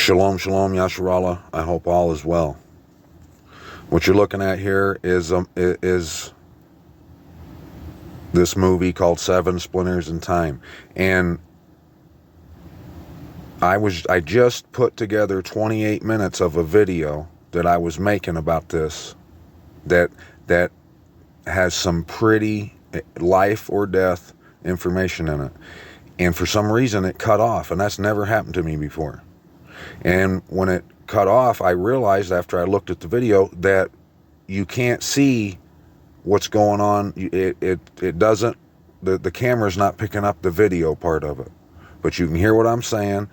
Shalom, shalom, Yasharallah. I hope all is well. What you're looking at here is this movie called Seven Splinters in Time, and I just put together 28 minutes of a video that I was making about this, that has some pretty life or death information in it, and for some reason it cut off, and that's never happened to me before. And when it cut off, I realized after I looked at the video that you can't see what's going on. It doesn't, the camera's not picking up the video part of it, but you can hear what I'm saying,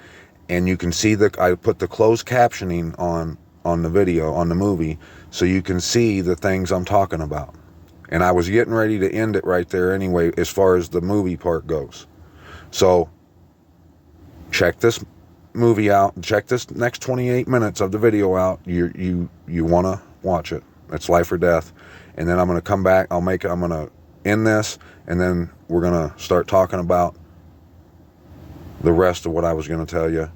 and you can see I put the closed captioning on the video, on the movie, so you can see the things I'm talking about. And I was getting ready to end it right there anyway, as far as the movie part goes. So check this movie out, check this next 28 minutes of the video out. You want to watch it. It's life or death. And then I'm going to come back, I'm going to end this, and then we're going to start talking about the rest of what I was going to tell you.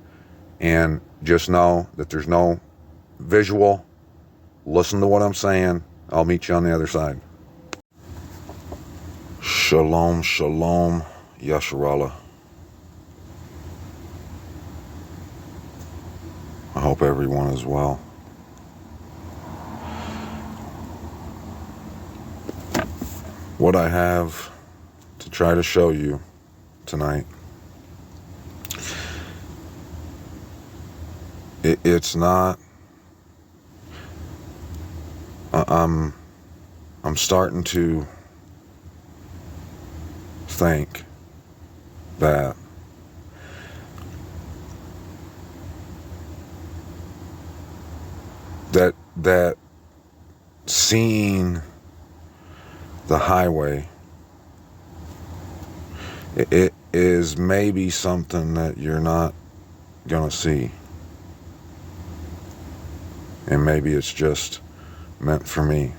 And just know that there's no visual. Listen to what I'm saying. I'll meet you on the other side. Shalom, shalom, Yasharallah. I hope everyone is well. What I have to try to show you tonight, it's not, I'm starting to think that seeing the highway, it is maybe something that you're not gonna see, and maybe it's just meant for me.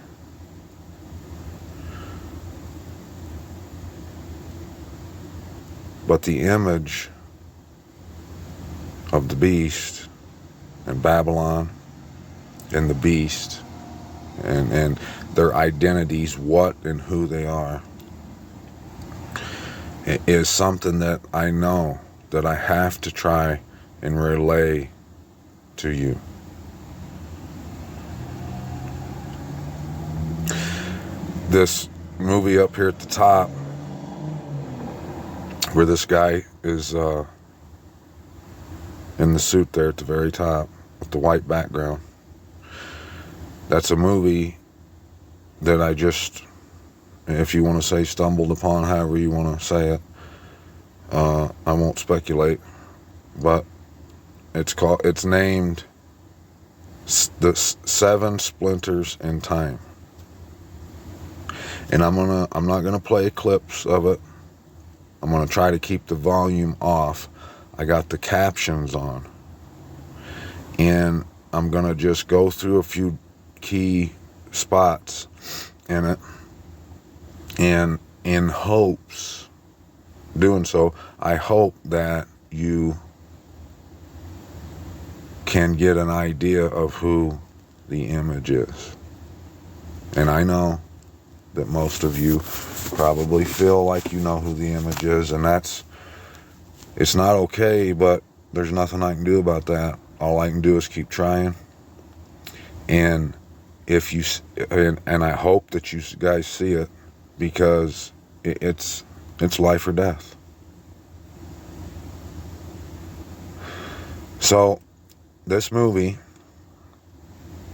But the image of the beast and Babylon and the beast and their identities, what and who they are, is something that I know that I have to try and relay to you. This movie up here at the top, where this guy is in the suit there at the very top with the white background, that's a movie that I just, if you want to say stumbled upon, however you want to say it, I won't speculate, but it's named The Seven Splinters in Time. And I'm not gonna play clips of it. I'm gonna try to keep the volume off. I got the captions on, and I'm gonna just go through a few key spots in it, and in hopes, doing so, I hope that you can get an idea of who the image is. And I know that most of you probably feel like you know who the image is, and it's not okay, but there's nothing I can do about that. All I can do is keep trying. And if you, and I hope that you guys see it, because it's life or death. So this movie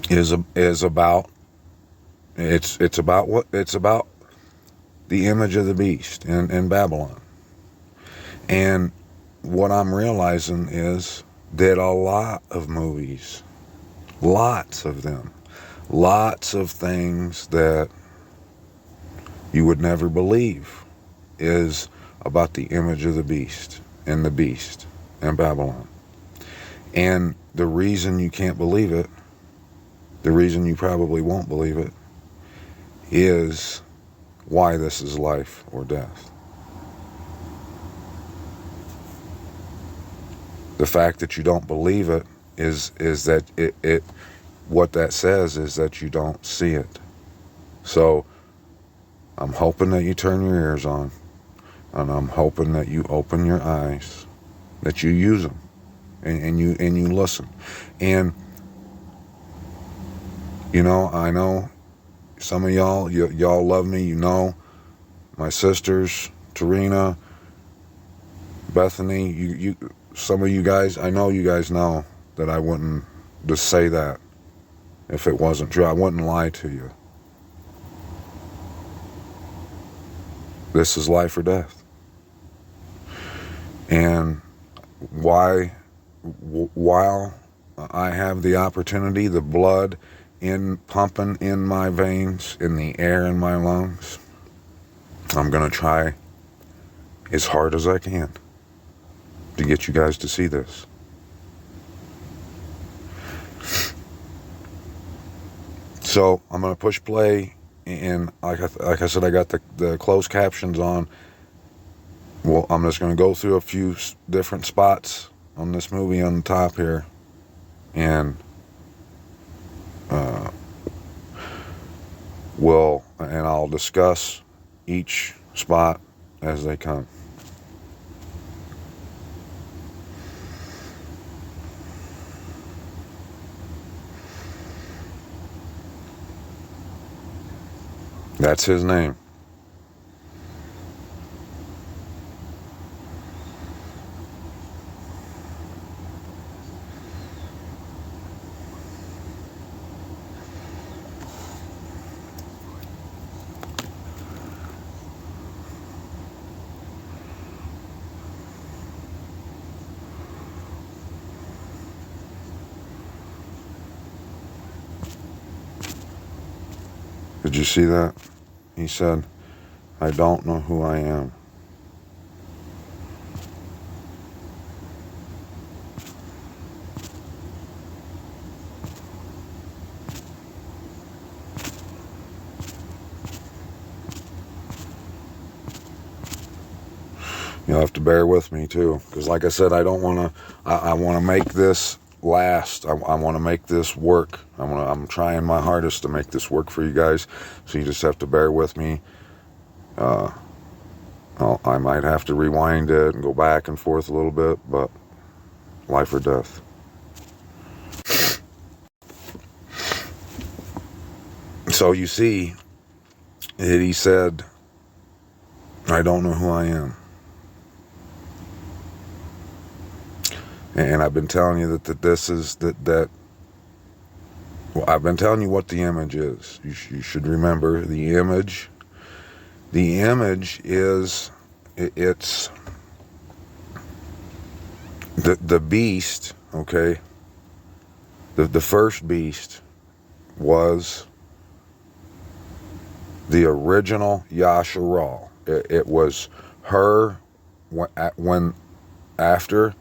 is about, it's about the image of the beast in Babylon. And what I'm realizing is that a lot of movies, lots of them, lots of things that you would never believe is about the image of the beast and Babylon. And the reason you can't believe it, the reason you probably won't believe it, is why this is life or death. The fact that you don't believe it is that it what that says is that you don't see it. So I'm hoping that you turn your ears on, and I'm hoping that you open your eyes, that you use them, and you listen. And you know, I know some of y'all love me. You know, my sisters, Tarina, Bethany, you some of you guys, I know you guys know that I wouldn't just say that if it wasn't true. I wouldn't lie to you. This is life or death. And while I have the opportunity, the blood pumping in my veins, in the air in my lungs, I'm going to try as hard as I can to get you guys to see this. So I'm going to push play, and like I said, I got the closed captions on. Well, I'm just going to go through a few different spots on this movie on the top here, and I'll discuss each spot as they come. That's his name. Did you see that? He said, "I don't know who I am." You'll have to bear with me too, because like I said, I don't want to. I want to make this last. I want to make this work. I'm trying my hardest to make this work for you guys. So you just have to bear with me. I might have to rewind it and go back and forth a little bit, but life or death. So you see, he said, "I don't know who I am." And I've been telling you that well, I've been telling you what the image is. You should remember the image. The image is, it's the beast, okay? The first beast was the original Yasharal. It was her when after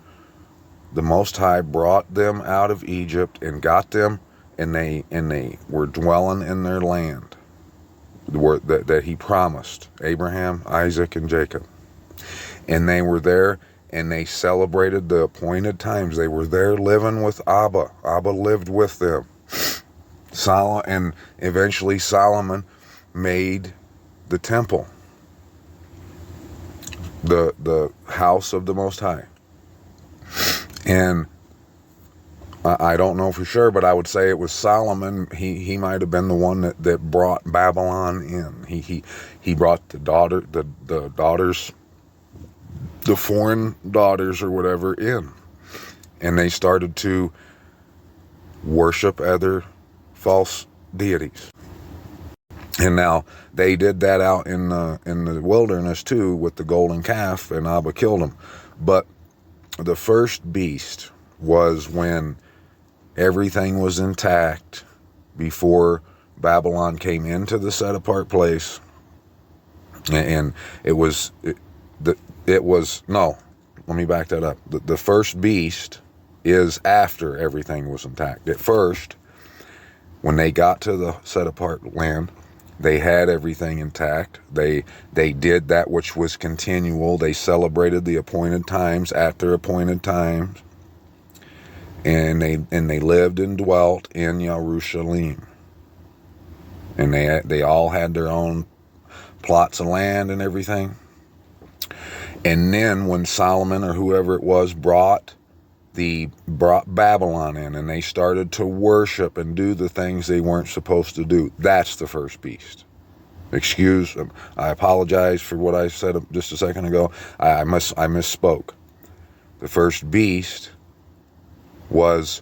the Most High brought them out of Egypt and got them, and they were dwelling in their land that he promised Abraham, Isaac, and Jacob. And they were there, and they celebrated the appointed times. They were there living with Abba. Abba lived with them. And eventually Solomon made the temple, the house of the Most High. And I don't know for sure, but I would say it was Solomon. He might have been the one that brought Babylon in. He brought the daughters, the foreign daughters or whatever, in, and they started to worship other false deities. And now they did that out in the wilderness too with the golden calf, and Abba killed them. But the first beast was when everything was intact before Babylon came into the set apart place, and no, let me back that up. The first beast is after everything was intact. At first, when they got to the set apart land, they had everything intact. They did that which was continual. They celebrated the appointed times at their appointed times. and they lived and dwelt in Jerusalem, and they all had their own plots of land and everything. And then when Solomon or whoever it was brought Babylon in, and they started to worship and do the things they weren't supposed to do, that's the first beast. I apologize for what I said just a second ago. I misspoke. The first beast was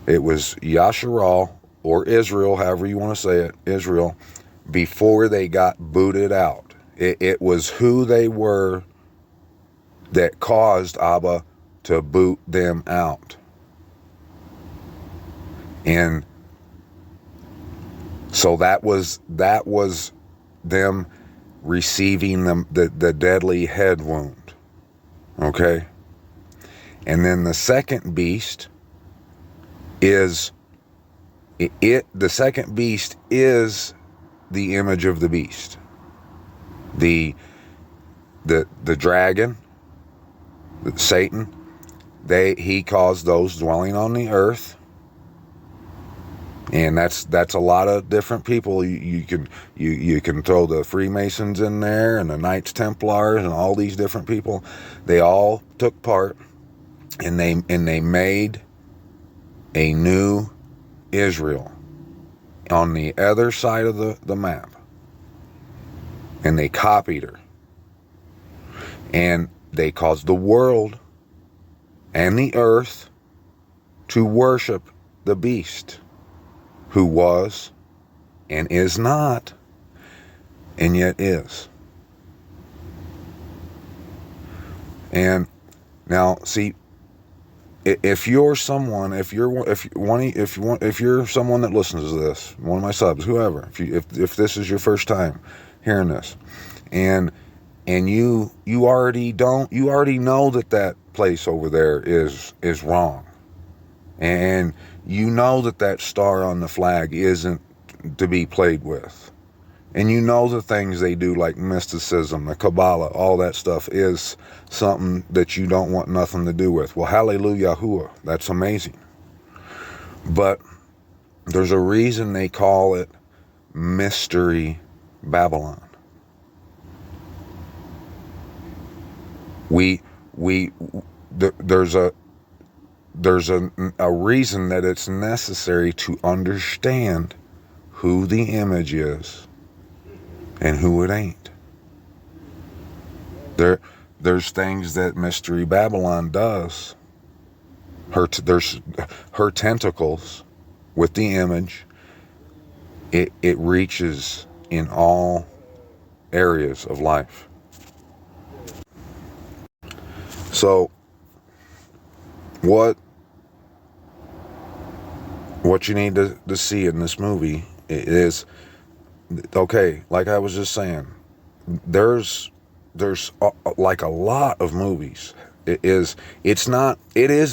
Yasharal, or Israel, however you want to say it, Israel, before they got booted out. It was who they were that caused Abba to boot them out. And so that was them receiving the deadly head wound. Okay? And then the second beast is the second beast is the image of the beast. The dragon, Satan, he caused those dwelling on the earth. And that's a lot of different people. You can throw the Freemasons in there, and the Knights Templars, and all these different people. They all took part, and they made a new Israel on the other side of the map, and they copied her, and they caused the world and the earth to worship the beast, who was and is not, and yet is. And now, see, if you're someone that listens to this, one of my subs, whoever, if this is your first time hearing this, and you already know that place over there is wrong, and you know that star on the flag isn't to be played with, and you know the things they do, like mysticism, the Kabbalah, all that stuff, is something that you don't want nothing to do with. Well, hallelujah, that's amazing. But there's a reason they call it Mystery Babylon. There's a reason that it's necessary to understand who the image is and who it ain't. There's things that Mystery Babylon does. There's her tentacles with the image. It reaches in all areas of life. So what you need to see in this movie is, okay, like I was just saying, there's like a lot of movies. It is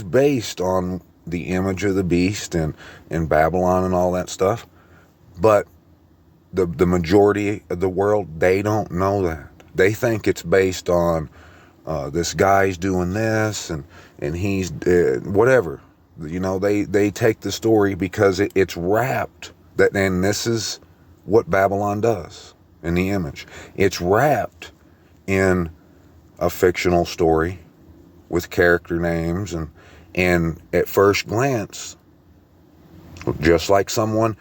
based on the image of the beast and Babylon and all that stuff, but the majority of the world, they don't know that. They think it's based on this guy's doing this and he's whatever. You know, they take the story because it's wrapped that, and this is what Babylon does in the image. It's wrapped in a fictional story with character names, and at first glance, just like someone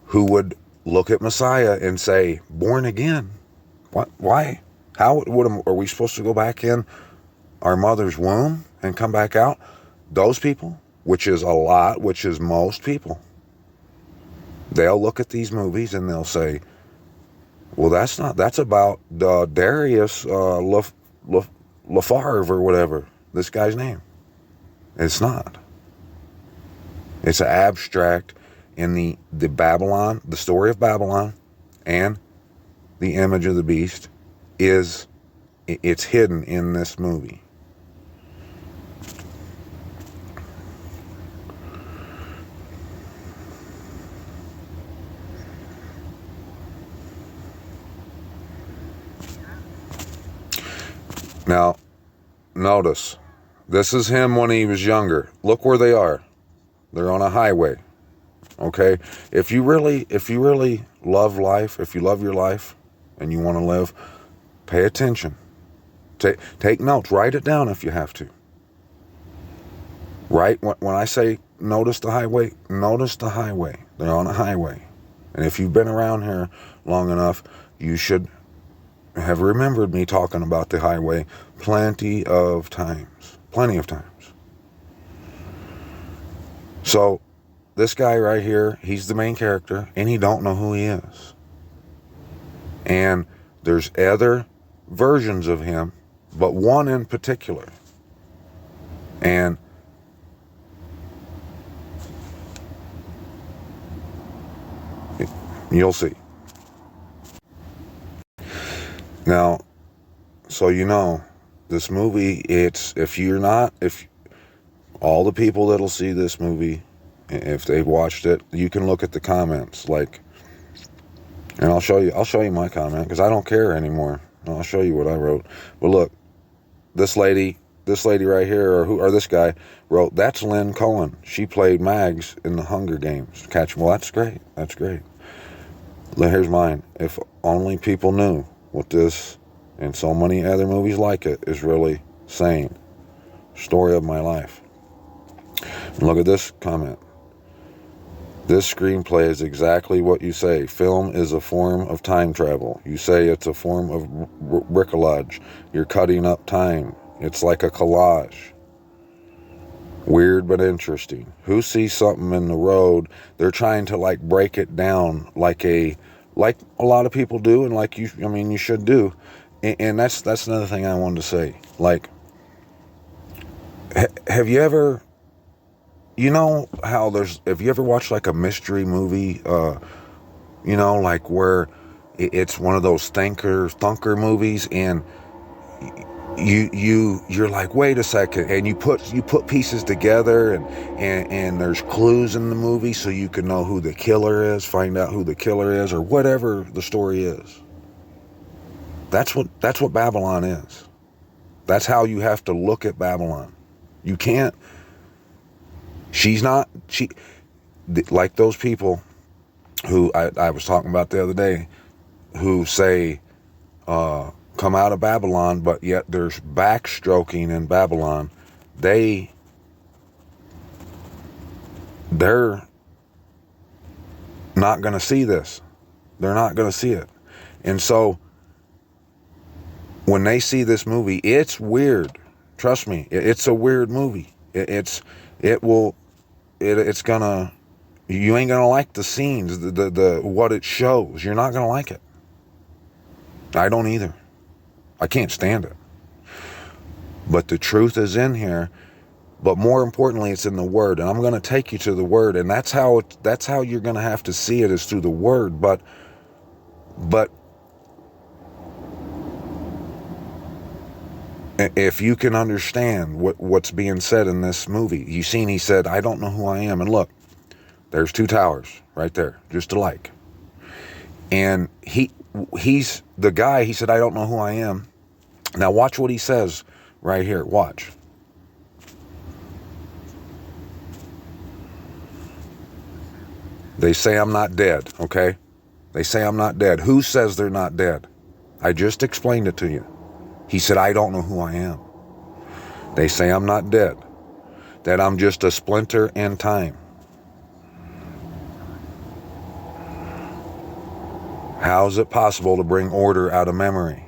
who would look at Messiah and say, born again. What? Why? How are we supposed to go back in our mother's womb and come back out? Those people, which is most people, they'll look at these movies and they'll say, well, that's about Darius Lafarve or whatever, this guy's name. It's not. It's an abstract in the Babylon, the story of Babylon, and the image of the beast it's hidden in this movie. Now, notice This is him when he was younger. Look where they are. They're on a highway. Okay? If you really love life, if you love your life and you want to live, pay attention. Take notes. Write it down if you have to. Right? When I say notice the highway, notice the highway. They're on a highway. And if you've been around here long enough, you should have remembered me talking about the highway plenty of times. Plenty of times. So, this guy right here, he's the main character, and he don't know who he is. And there's other versions of him, but one in particular. And you'll see. Now, so you know, this movie, if all the people that'll see this movie, if they've watched it, you can look at the comments, like, and I'll show you my comment, because I don't care anymore. I'll show you what I wrote. But look, this lady right here, or this guy wrote, that's Lynn Cohen. She played Mags in the Hunger Games. Well, that's great. That's great. Here's mine. If only people knew what this and so many other movies like it is really saying. Story of my life. And look at this comment. This screenplay is exactly what you say. Film is a form of time travel. You say it's a form of bricolage. You're cutting up time. It's like a collage. Weird but interesting. Who sees something in the road, they're trying to like break it down like a lot of people do, and like you should do. And that's another thing I wanted to say. Like, have you ever, you know how have you ever watched like a mystery movie, like where it's one of those thunker movies, and you're like, wait a second, and you put pieces together, and there's clues in the movie so you can know who the killer is, find out who the killer is, or whatever the story is. That's what Babylon is. That's how you have to look at Babylon. You can't. Like those people who I was talking about the other day, who say, come out of Babylon, but yet there's backstroking in Babylon. They're not going to see this. They're not going to see it. And so when they see this movie, it's weird. Trust me, it's a weird movie. You ain't gonna like the scenes, the what it shows. You're not gonna like it. I don't either. I can't stand it. But the truth is in here. But more importantly, it's in the Word, and I'm going to take you to the Word, and that's how you're going to have to see it, is through the Word. But if you can understand what's being said in this movie, you seen he said, "I don't know who I am," and look, there's two towers right there, just alike, and he's the guy. He said, "I don't know who I am." Now watch what he says right here. Watch. They say I'm not dead, okay? They say I'm not dead. Who says they're not dead? I just explained it to you. He said, I don't know who I am. They say I'm not dead, that I'm just a splinter in time. How is it possible to bring order out of memory?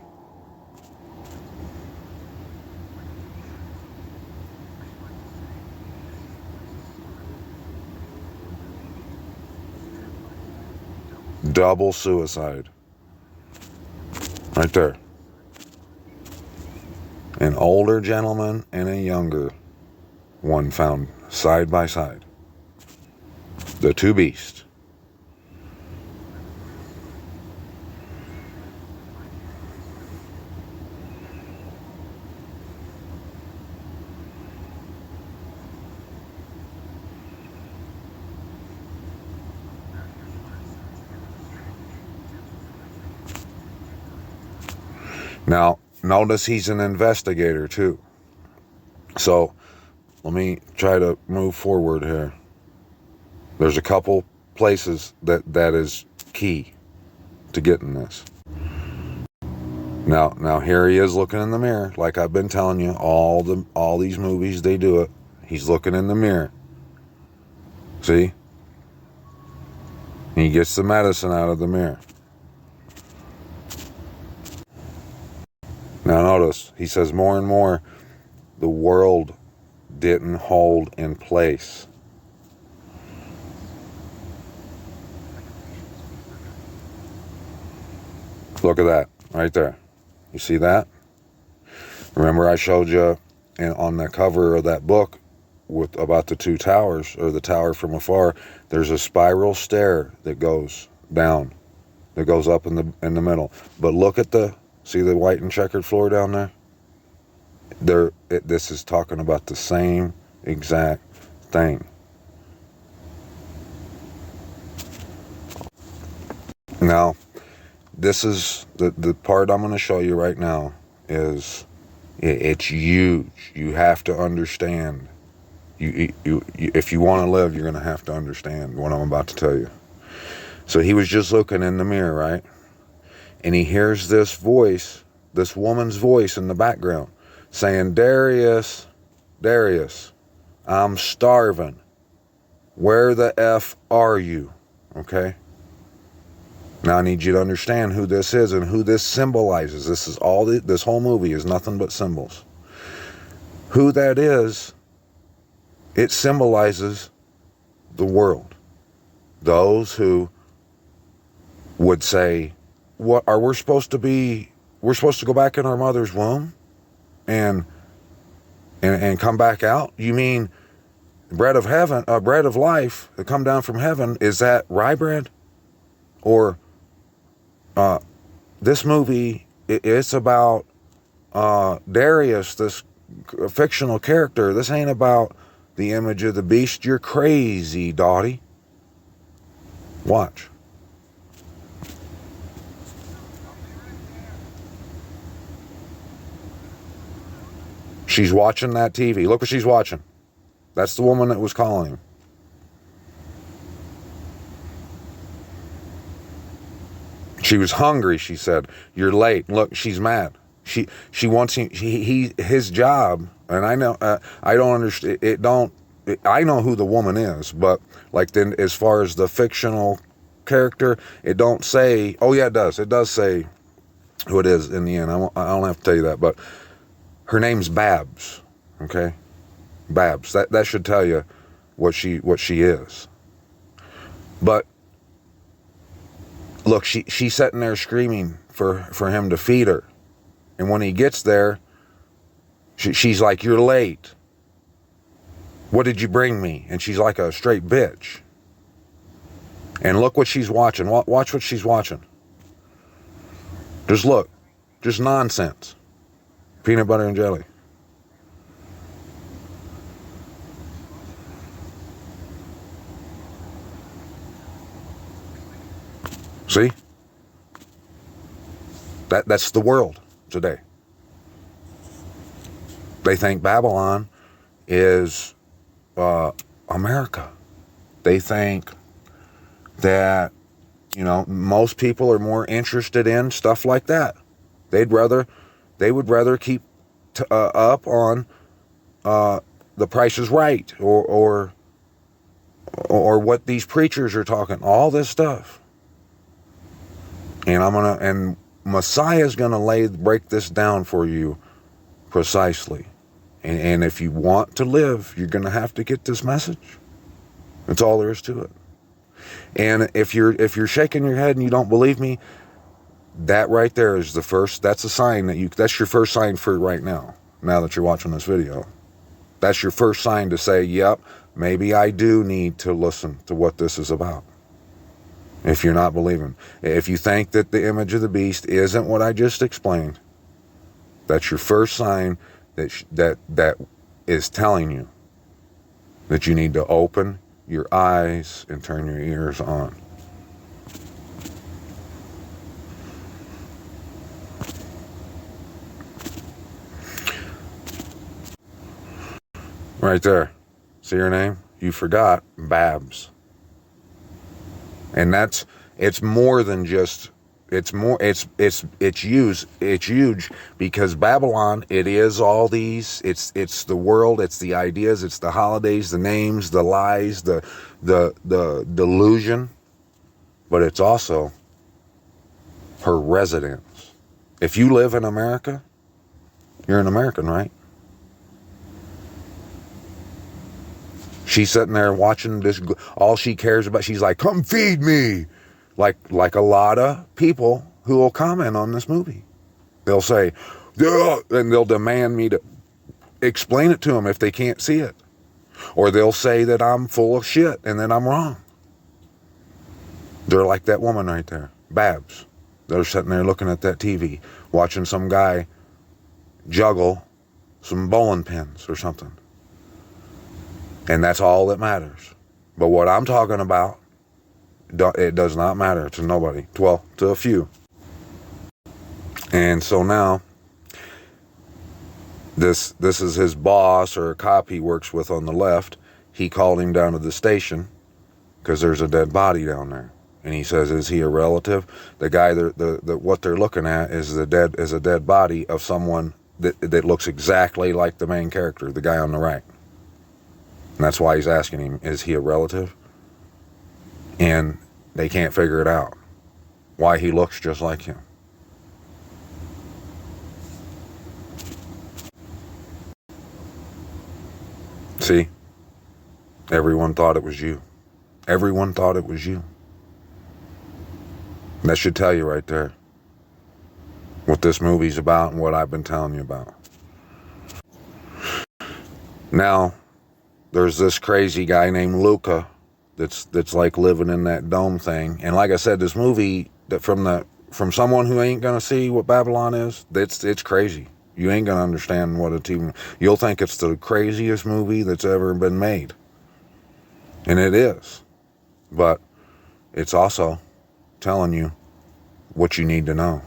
Double suicide. Right there. An older gentleman and a younger one found side by side. The two beasts. Now, notice he's an investigator too. So let me try to move forward here. There's a couple places that is key to getting this. Now here he is looking in the mirror, like I've been telling you. All these movies, they do it. He's looking in the mirror. See? He gets the medicine out of the mirror. Now notice, he says more and more, the world didn't hold in place. Look at that, right there. You see that? Remember I showed you on the cover of that book about the two towers, or the tower from afar, there's a spiral stair that goes down, that goes up in the middle. But look at see the white and checkered floor down there? This is talking about the same exact thing. Now, this is the part I'm going to show you right now. It's huge. You have to understand. If you want to live, you're going to have to understand what I'm about to tell you. So he was just looking in the mirror, right? And he hears this voice, this woman's voice in the background, saying, Darius, Darius, I'm starving. Where the F are you? Okay? Now I need you to understand who this is and who this symbolizes. This is this whole movie is nothing but symbols. Who that is, it symbolizes the world. Those who would say, "What are we supposed to be? We're supposed to go back in our mother's womb and come back out? You mean bread of heaven, bread of life that come down from heaven? Is that rye bread? Or this movie? It's about Darius, this fictional character. This ain't about the image of the beast. You're crazy, Dottie. Watch." She's watching that TV. Look what she's watching. That's the woman that was calling him. She was hungry, she said. You're late. Look, she's mad. She wants him. His job, and I know I don't understand. I know who the woman is, but like then as far as the fictional character, it don't say. Oh yeah, it does. It does say who it is in the end. I don't have to tell you that, but her name's Babs. Okay, Babs. That should tell you what she is. But look, she's sitting there screaming for him to feed her. And when he gets there, she's like, "You're late. What did you bring me?" And she's like a straight bitch. And look what she's watching. Watch what she's watching. Just look. Just nonsense. Peanut butter and jelly. See? That's the world today. They think Babylon is America. They think that, most people are more interested in stuff like that. They would rather keep up on The Price is Right or what these preachers are talking, all this stuff. And Messiah's gonna break this down for you precisely. And if you want to live, you're gonna have to get this message. That's all there is to it. And if you're shaking your head and you don't believe me, that right there is that's a sign that's your first sign for right now that you're watching this video. That's your first sign to say, yep, maybe I do need to listen to what this is about. If you're not believing. If you think that the image of the beast isn't what I just explained, that's your first sign that is telling you that you need to open your eyes and turn your ears on. Right there. See her name? You forgot Babs. And it's more than just, it's huge because Babylon, it is all these, it's the world, it's the ideas, it's the holidays, the names, the lies, the delusion, but it's also her residence. If you live in America, you're an American, right? She's sitting there watching this, all she cares about, she's like, come feed me. Like a lot of people who will comment on this movie. They'll say, yeah, and they'll demand me to explain it to them if they can't see it. Or they'll say that I'm full of shit and that I'm wrong. They're like that woman right there, Babs. They're sitting there looking at that TV, watching some guy juggle some bowling pins or something. And that's all that matters. But what I'm talking about, it does not matter to nobody. Well, to a few. And so now, this is his boss or a cop he works with on the left. He called him down to the station because there's a dead body down there. And he says, is he a relative? The guy, what they're looking at is a dead body of someone that looks exactly like the main character, the guy on the right. And that's why he's asking him, is he a relative? And they can't figure it out, why he looks just like him. See? Everyone thought it was you. Everyone thought it was you. That should tell you right there what this movie's about and what I've been telling you about. Now, there's this crazy guy named Luca that's like living in that dome thing. And like I said, this movie, that from someone who ain't gonna see what Babylon is, it's crazy. You ain't gonna understand what it's even. You'll think it's the craziest movie that's ever been made. And it is. But it's also telling you what you need to know.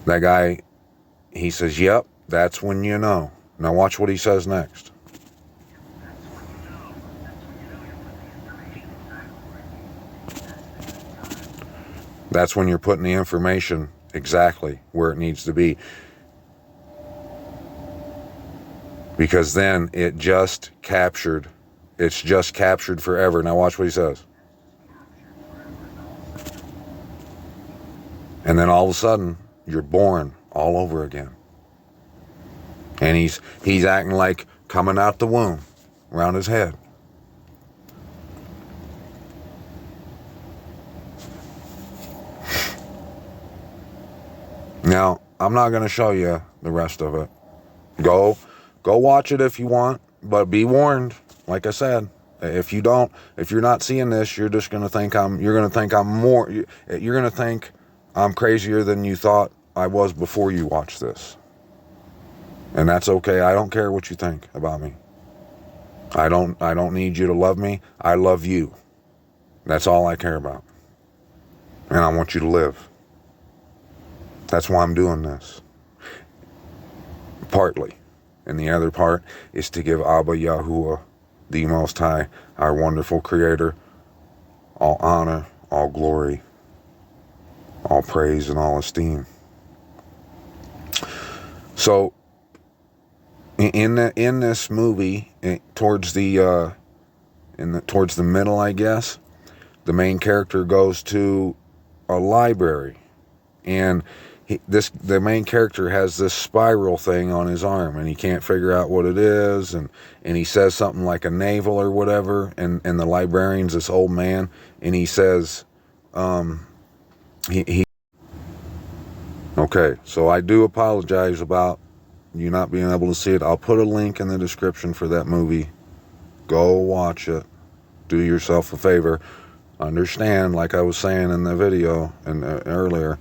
That guy, he says, yep, that's when you know. Now watch what he says next. That's when you're putting the information exactly where it needs to be. Because then it's just captured forever. Now watch what he says. And then all of a sudden, you're born all over again. And he's acting like coming out the womb around his head. Now, I'm not going to show you the rest of it. Go watch it if you want, but be warned. Like I said, if you're not seeing this, you're just going to think you're going to think I'm crazier than you thought I was before you watched this. And that's okay. I don't care what you think about me. I don't need you to love me. I love you. That's all I care about. And I want you to live. That's why I'm doing this. Partly. And the other part is to give Abba Yahuwah, the Most High, our wonderful Creator, all honor, all glory, all praise, and all esteem. So, in this movie, towards the middle, I guess, the main character goes to a library, and the main character has this spiral thing on his arm, and he can't figure out what it is, and he says something like a navel or whatever, and the librarian's this old man, and he says, okay, so I do apologize about you not being able to see it. I'll put a link in the description for that movie. Go watch it. Do yourself a favor. Understand, like I was saying in the video and earlier,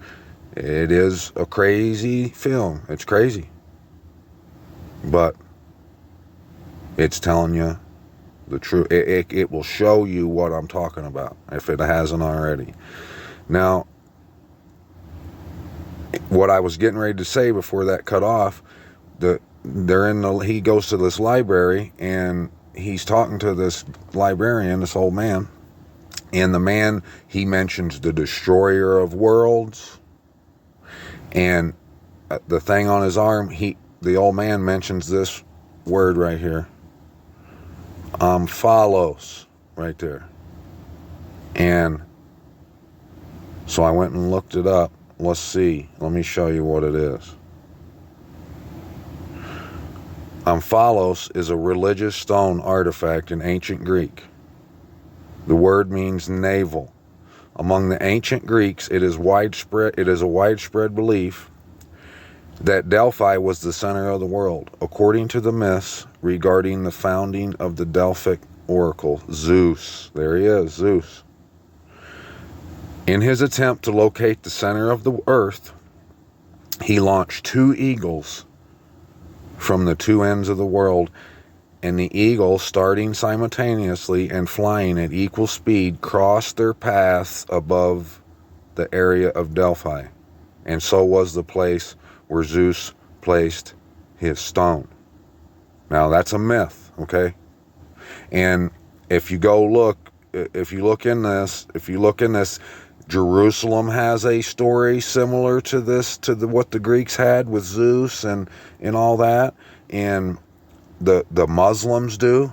it is a crazy film. It's crazy. But it's telling you the truth. It will show you what I'm talking about, if it hasn't already. Now, what I was getting ready to say before that cut off, he goes to this library, and he's talking to this librarian, this old man, and the man, he mentions the destroyer of worlds, and the thing on his arm, the old man mentions this word right here, Amphalos, right there. And so I went and looked it up. Let's see. Let me show you what it is. Amphalos is a religious stone artifact in ancient Greek. The word means navel. Among the ancient Greeks, it is a widespread belief that Delphi was the center of the world. According to the myths regarding the founding of the Delphic oracle, Zeus, there he is, Zeus, in his attempt to locate the center of the earth, he launched 2 eagles from the 2 ends of the world, and the eagles, starting simultaneously and flying at equal speed, crossed their paths above the area of Delphi, and so was the place where Zeus placed his stone. Now that's a myth, okay? And if you look in this, Jerusalem has a story similar to this, what the Greeks had with Zeus and all that, and the Muslims do.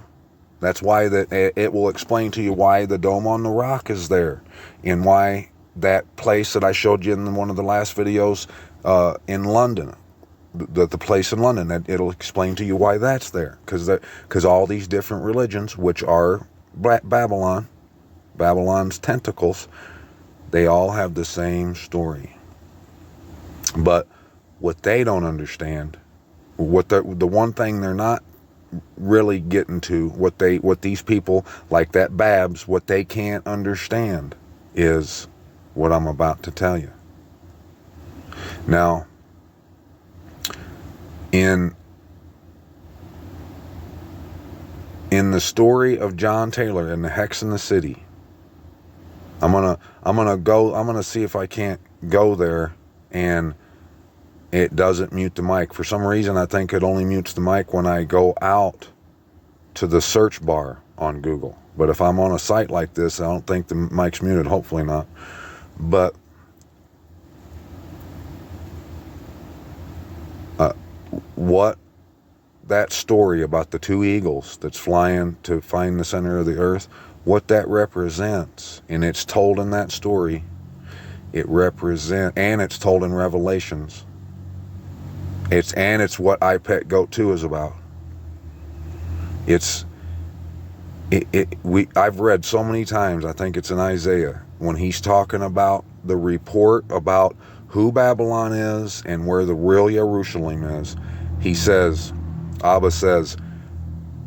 That's why it will explain to you why the Dome on the Rock is there, and why that place that I showed you in one of the last videos in London, the place in London, that it'll explain to you why that's there, because all these different religions, which are Babylon's tentacles, they all have the same story. But what they don't understand, the one thing they're not really getting to, what these people like that Babs, what they can't understand is what I'm about to tell you. Now, in the story of John Taylor and the Hex in the City, I'm gonna see if I can't go there and it doesn't mute the mic. For some reason, I think it only mutes the mic when I go out to the search bar on Google. But if I'm on a site like this, I don't think the mic's muted. Hopefully not. But what that story about the 2 eagles that's flying to find the center of the earth, what that represents, and it's told in that story, and it's told in Revelations. It's what I Pet Goat 2 is about. I've read so many times, I think it's in Isaiah, when he's talking about the report about who Babylon is and where the real Jerusalem is. He says, Abba says,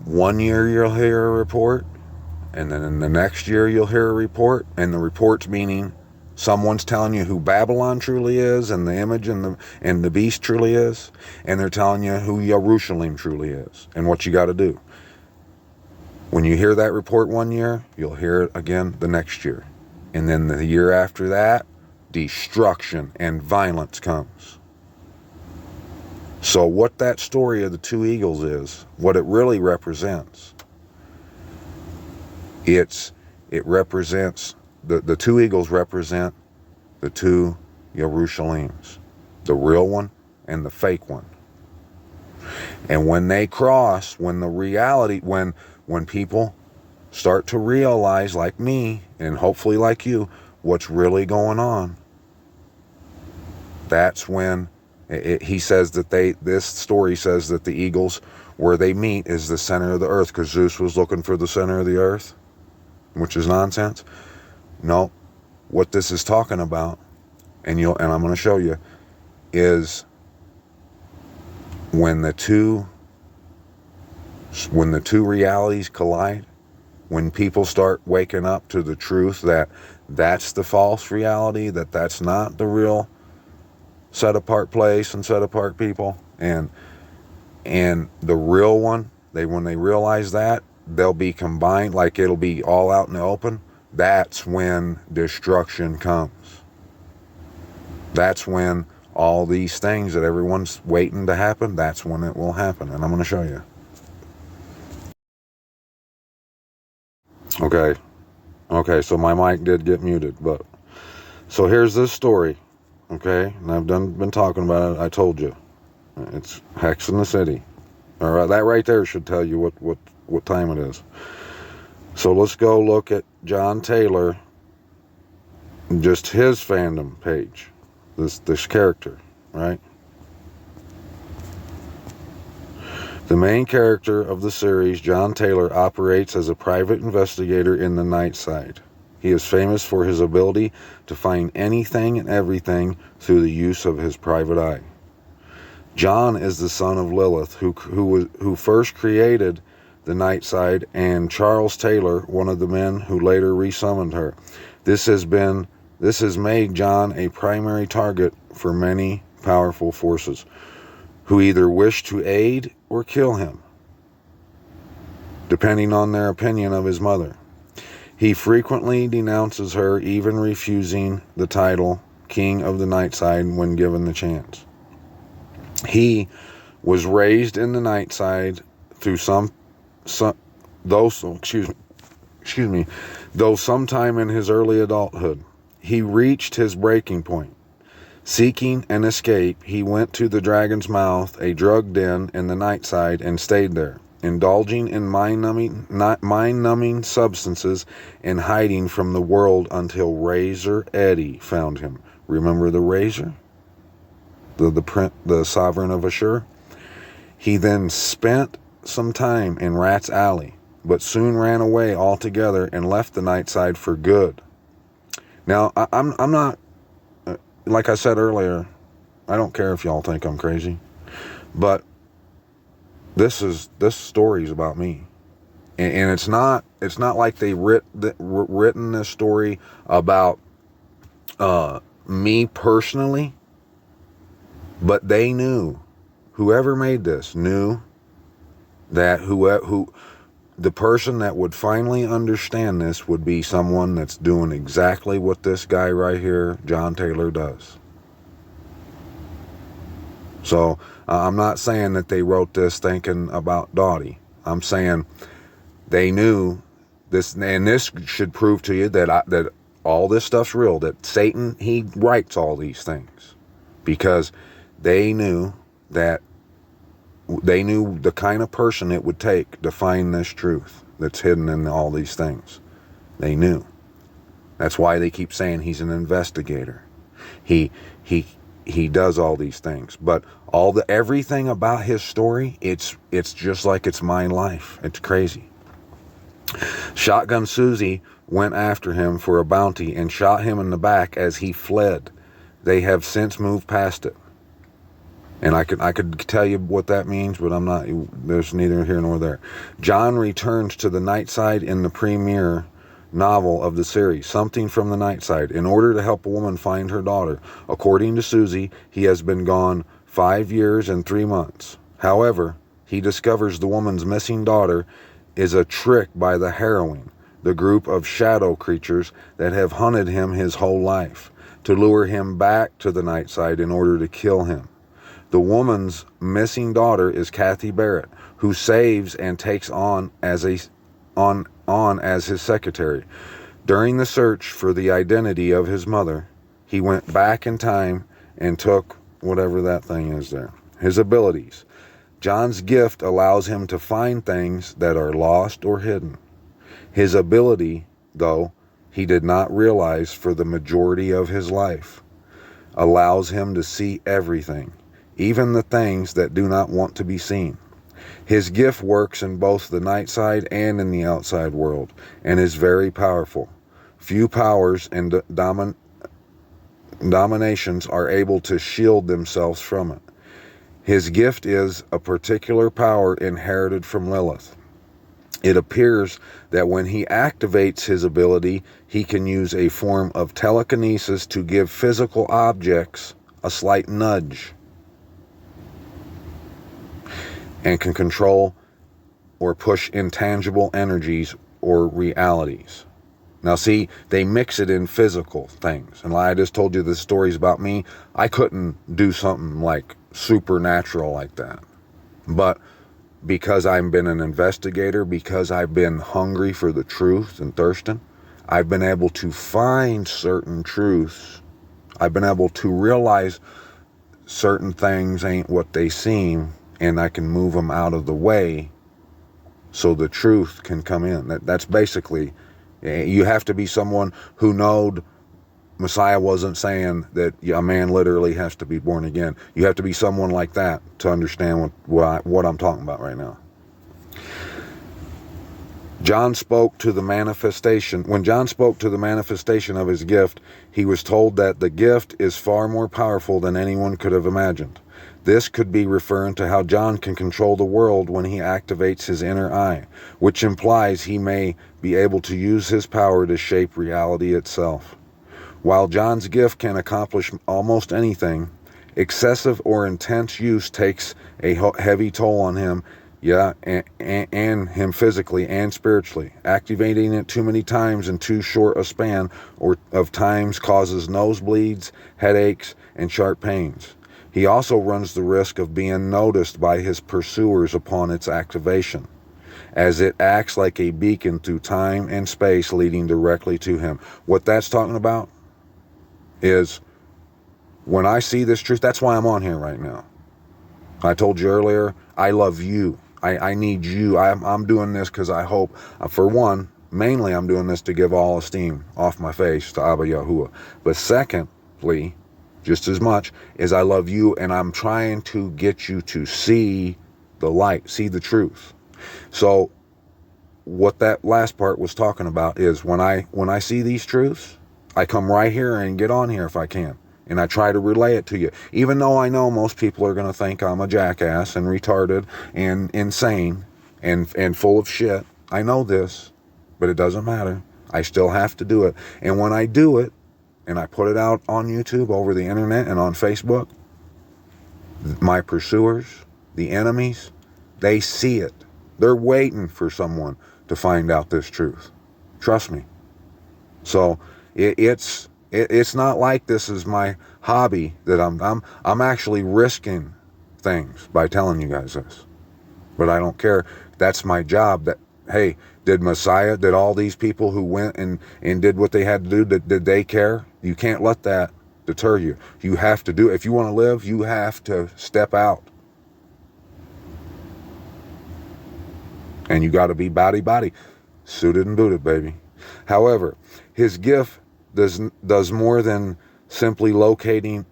1 year you'll hear a report, and then in the next year you'll hear a report, and the report's meaning someone's telling you who Babylon truly is, and the image and the beast truly is, and they're telling you who Jerusalem truly is, and what you got to do. When you hear that report 1 year, you'll hear it again the next year, and then the year after that, destruction and violence comes. So what that story of the 2 eagles is, what it really represents, it represents, the 2 eagles represent the 2 Jerusalems, the real one and the fake one. And when they cross, when people start to realize, like me, and hopefully like you, what's really going on, that's when he says that this story says that the eagles, where they meet, is the center of the earth, because Zeus was looking for the center of the earth, which is nonsense. No, what this is talking about, and I'm going to show you, is when the two realities collide, when people start waking up to the truth that that's the false reality, that's not the real set apart place and set apart people, and the real one, when they realize that, they'll be combined, like it'll be all out in the open. That's when destruction comes. That's when all these things that everyone's waiting to happen, that's when it will happen. And I'm going to show you. Okay, so my mic did get muted, but so here's this story, okay? And I've been talking about it. I told you. It's Hex in the City. All right, that right there should tell you what time it is. So let's go look at John Taylor, just his fandom page. This character, right? The main character of the series, John Taylor, operates as a private investigator in the night side. He is famous for his ability to find anything and everything through the use of his private eye. John is the son of Lilith, who first created the night side, and Charles Taylor, one of the men who later resummoned her. This has made John a primary target for many powerful forces, who either wish to aid or kill him, depending on their opinion of his mother. He frequently denounces her, even refusing the title King of the Nightside when given the chance. He was raised in the Nightside through though sometime in his early adulthood, he reached his breaking point. Seeking an escape, he went to the Dragon's Mouth, a drug den in the Nightside, and stayed there, indulging in mind-numbing substances and hiding from the world until Razor Eddie found him. Remember the Razor? The sovereign of Ashur? He then spent some time in Rat's Alley, but soon ran away altogether and left the Nightside for good. Now, I'm not, like I said earlier, I don't care if y'all think I'm crazy, but this story's about me, and it's not like they written this story about me personally, but they knew, whoever made this knew that the person that would finally understand this would be someone that's doing exactly what this guy right here, John Taylor, does. So I'm not saying that they wrote this thinking about Dottie. I'm saying they knew this, and this should prove to you that all this stuff's real, that Satan, he writes all these things because they knew the kind of person it would take to find this truth that's hidden in all these things. They knew. That's why they keep saying he's an investigator. He does all these things, but everything about his story, it's just like it's my life. It's crazy. Shotgun Susie went after him for a bounty and shot him in the back as he fled. They have since moved past it. And I could tell you what that means, but I'm not, there's neither here nor there. John returns to the Nightside in the premiere novel of the series, Something from the Nightside, in order to help a woman find her daughter. According to Susie, he has been gone 5 years and 3 months. However, he discovers the woman's missing daughter is a trick by the Harrowing, the group of shadow creatures that have hunted him his whole life, to lure him back to the Nightside in order to kill him. The woman's missing daughter is Kathy Barrett, who saves and takes on as his secretary. During the search for the identity of his mother, he went back in time and took whatever that thing is there. His abilities. John's gift allows him to find things that are lost or hidden. His ability, though he did not realize for the majority of his life, allows him to see everything, even the things that do not want to be seen. His gift works in both the Nightside and in the outside world, and is very powerful. Few powers and dominations are able to shield themselves from it. His gift is a particular power inherited from Lilith. It appears that when he activates his ability, he can use a form of telekinesis to give physical objects a slight nudge, and can control or push intangible energies or realities. Now see, they mix it in physical things. And like I just told you the stories about me, I couldn't do something like supernatural like that. But because I've been an investigator, because I've been hungry for the truth and thirsting, I've been able to find certain truths. I've been able to realize certain things ain't what they seem, and I can move them out of the way so the truth can come in. That's basically, you have to be someone who knowed Messiah wasn't saying that a man literally has to be born again. You have to be someone like that to understand what I'm talking about right now. John spoke to the manifestation. When John spoke to the manifestation of his gift, he was told that the gift is far more powerful than anyone could have imagined. This could be referring to how John can control the world when he activates his inner eye, which implies he may be able to use his power to shape reality itself. While John's gift can accomplish almost anything, excessive or intense use takes a heavy toll on him, and him physically and spiritually. Activating it too many times in too short a span of times causes nosebleeds, headaches, and sharp pains. He also runs the risk of being noticed by his pursuers upon its activation, as it acts like a beacon through time and space leading directly to him. What that's talking about is when I see this truth, that's why I'm on here right now. I told you earlier, I love you. I need you. I'm doing this because I hope, for one, mainly I'm doing this to give all esteem off my face to Abba Yahuwah. But secondly, just as much as I love you, and I'm trying to get you to see the light, see the truth. So what that last part was talking about is when I see these truths, I come right here and get on here if I can. And I try to relay it to you. Even though I know most people are going to think I'm a jackass and retarded and insane and full of shit. I know this, but it doesn't matter. I still have to do it. And when I do it, and I put it out on YouTube, over the internet, and on Facebook, my pursuers, the enemies, they see it. They're waiting for someone to find out this truth. Trust me. So it's not like this is my hobby that I'm actually risking things by telling you guys this. But I don't care. That's my job. That, hey, did all these people who went and did what they had to do, did they care? You can't let that deter you. You have to do it. If you want to live, you have to step out. And you got to be body, suited and booted, baby. However, his gift does more than simply locating.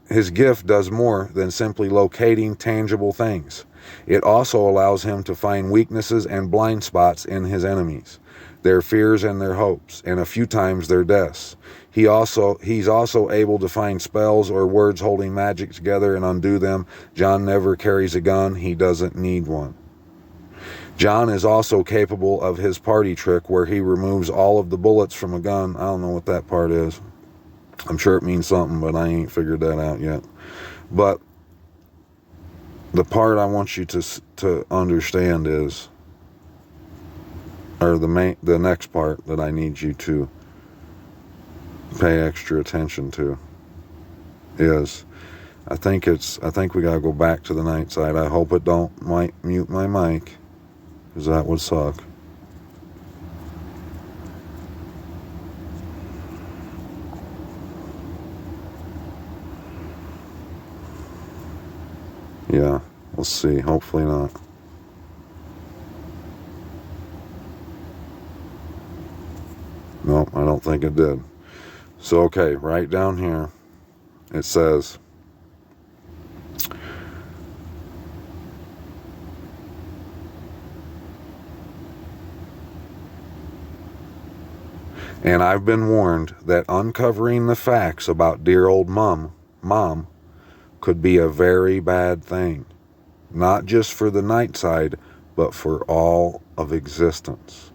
His gift does more than simply locating tangible things. It also allows him to find weaknesses and blind spots in his enemies, their fears and their hopes, and a few times their deaths. He's also able to find spells or words holding magic together and undo them. John never carries a gun. He doesn't need one. John is also capable of his party trick where he removes all of the bullets from a gun. I don't know what that part is. I'm sure it means something, but I ain't figured that out yet. But the part I want you to understand is, or the next part that I need you to pay extra attention to is, I think we gotta go back to the night side. I hope it might mute my mic, because that would suck. Yeah, we'll see. Hopefully not. Nope, I don't think it did. So, okay, right down here, it says, and I've been warned that uncovering the facts about dear old mom could be a very bad thing, not just for the night side, but for all of existence.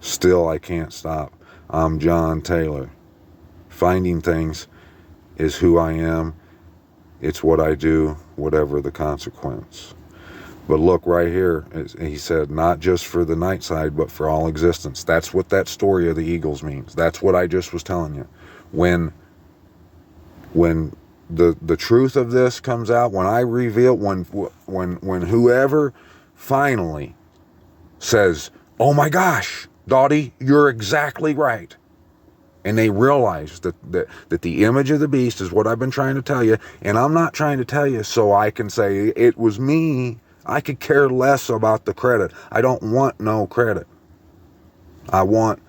Still, I can't stop. I'm John Taylor. Finding things is who I am. It's what I do, whatever the consequence. But look right here, he said, not just for the night side, but for all existence. That's what that story of the eagles means. That's what I just was telling you. When the truth of this comes out, when I reveal, when whoever finally says, oh my gosh, Dottie, you're exactly right. And they realize that the image of the beast is what I've been trying to tell you. And I'm not trying to tell you so I can say it was me. I could care less about the credit. I don't want no credit. I want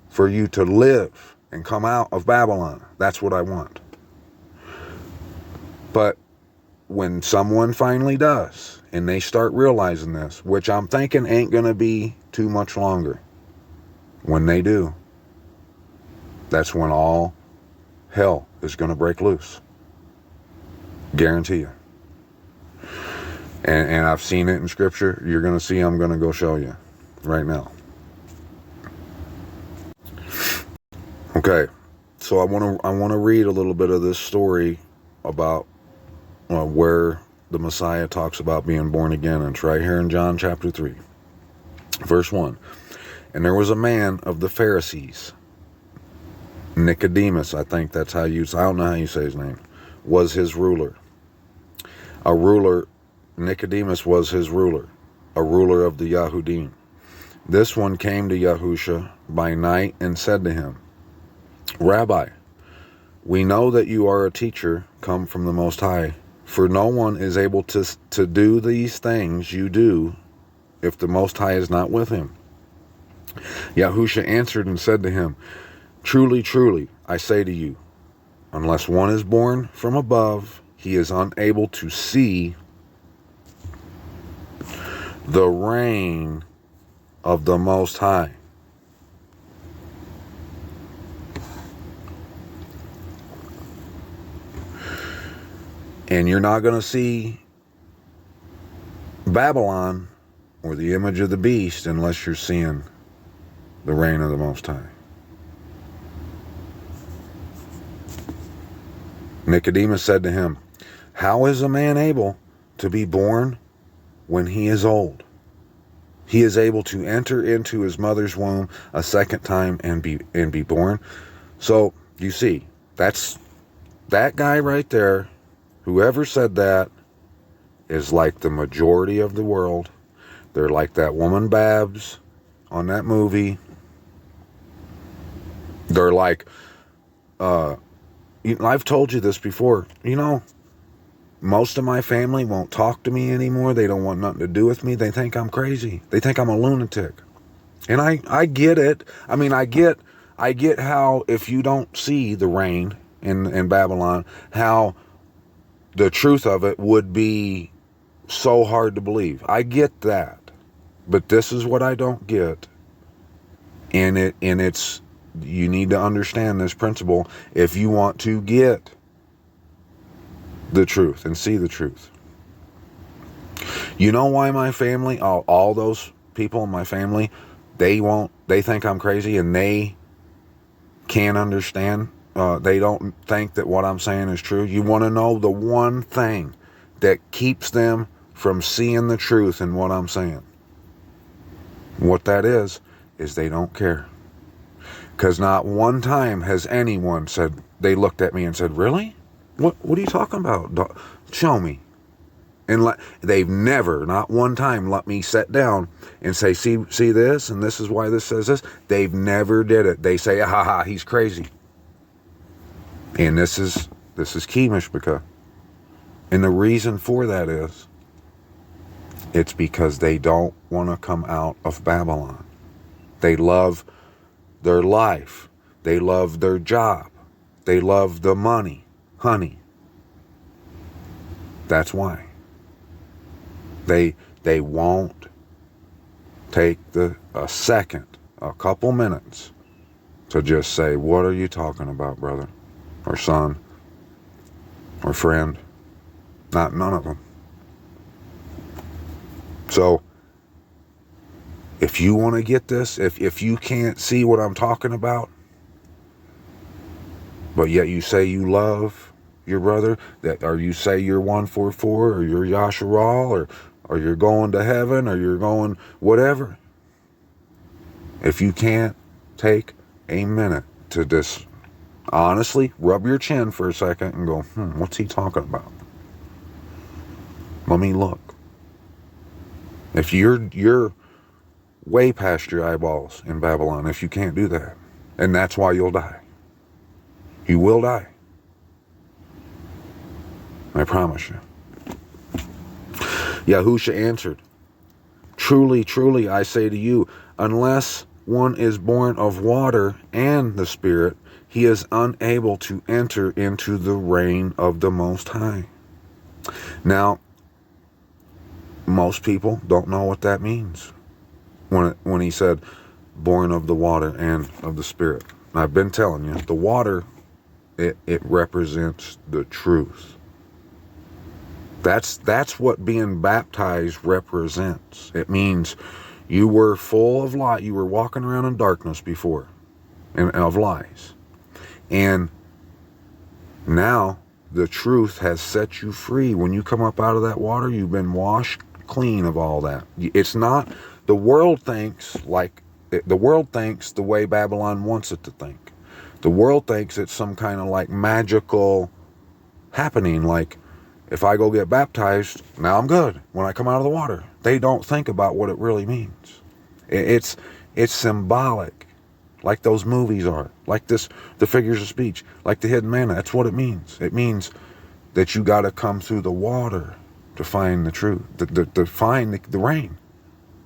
for you to live and come out of Babylon. That's what I want. But when someone finally does, and they start realizing this, which I'm thinking ain't going to be too much longer, when they do, that's when all hell is going to break loose. Guarantee you. And I've seen it in Scripture. You're going to see, I'm going to go show you right now. Okay, so I want to read a little bit of this story about where the Messiah talks about being born again. And it's right here in John chapter 3, verse 1. And there was a man of the Pharisees, Nicodemus, I think that's how I don't know how you say his name, was his ruler. Nicodemus was his ruler, a ruler of the Yahudim. This one came to Yahusha by night and said to him, Rabbi, we know that you are a teacher come from the Most High, for no one is able to do these things you do if the Most High is not with him. Yahusha answered and said to him, Truly, truly, I say to you, unless one is born from above, he is unable to see the reign of the Most High. And you're not going to see Babylon or the image of the beast unless you're seeing the reign of the Most High. Nicodemus said to him, How is a man able to be born when he is old? He is able to enter into his mother's womb a second time and be born. So you see, that's that guy right there. Whoever said that is like the majority of the world. They're like that woman Babs on that movie. They're like, I've told you this before. Most of my family won't talk to me anymore. They don't want nothing to do with me. They think I'm crazy. They think I'm a lunatic. And I get it. I mean, I get how if you don't see the reign in Babylon, how the truth of it would be so hard to believe. I get that. But this is what I don't get. And it's you need to understand this principle if you want to get the truth and see the truth. You know why my family, all those people in my family, they think I'm crazy and they can't understand. They don't think that what I'm saying is true. You want to know the one thing that keeps them from seeing the truth in what I'm saying. What that is they don't care. Because not one time has anyone said, they looked at me and said, really? What are you talking about? Show me. And they've never, not one time, let me sit down and say, see this, and this is why this says this. They've never did it. They say, he's crazy. And this is Key Mishpachah. And the reason for that is, it's because they don't want to come out of Babylon. They love their life. They love their job. They love the money. Honey. That's why. They won't take a second, a couple minutes to just say, what are you talking about, brother? Or son? Or friend? None of them. So, if you want to get this, if you can't see what I'm talking about, but yet you say you love your brother, or you say you're 144, or you're Yasharal, or or you're going to heaven, or you're going whatever. If you can't take a minute to just honestly rub your chin for a second and go, what's he talking about? Let me look. If you're way past your eyeballs in Babylon, if you can't do that, and that's why you'll die. You will die. I promise you. Yahusha answered, truly, truly, I say to you, unless one is born of water and the Spirit, he is unable to enter into the reign of the Most High. Now, most people don't know what that means when he said born of the water and of the Spirit. I've been telling you, the water, it represents the truth. That's what being baptized represents. It means you were full of light. You were walking around in darkness before, and of lies. And now the truth has set you free. When you come up out of that water, you've been washed clean of all that. It's not, the world thinks the way Babylon wants it to think. The world thinks it's some kind of like magical happening, like if I go get baptized, now I'm good when I come out of the water. They don't think about what it really means. It's symbolic, like those movies are, like the figures of speech, like the hidden manna. That's what it means. It means that you got to come through the water to find the truth, to find the rain.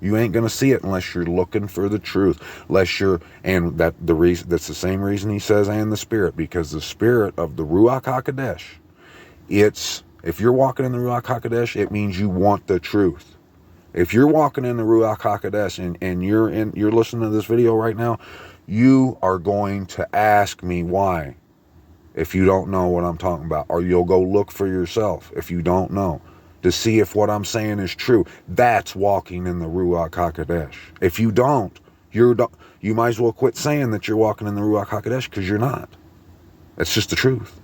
You ain't gonna see it unless you're looking for the truth. That's the same reason he says, and the Spirit, because the Spirit of the Ruach HaKodesh, if you're walking in the Ruach HaKodesh, it means you want the truth. If you're walking in the Ruach HaKodesh and you're listening to this video right now, you are going to ask me why if you don't know what I'm talking about, or you'll go look for yourself if you don't know, to see if what I'm saying is true. That's walking in the Ruach HaKodesh. If you don't, you might as well quit saying that you're walking in the Ruach HaKodesh, because you're not. That's just the truth.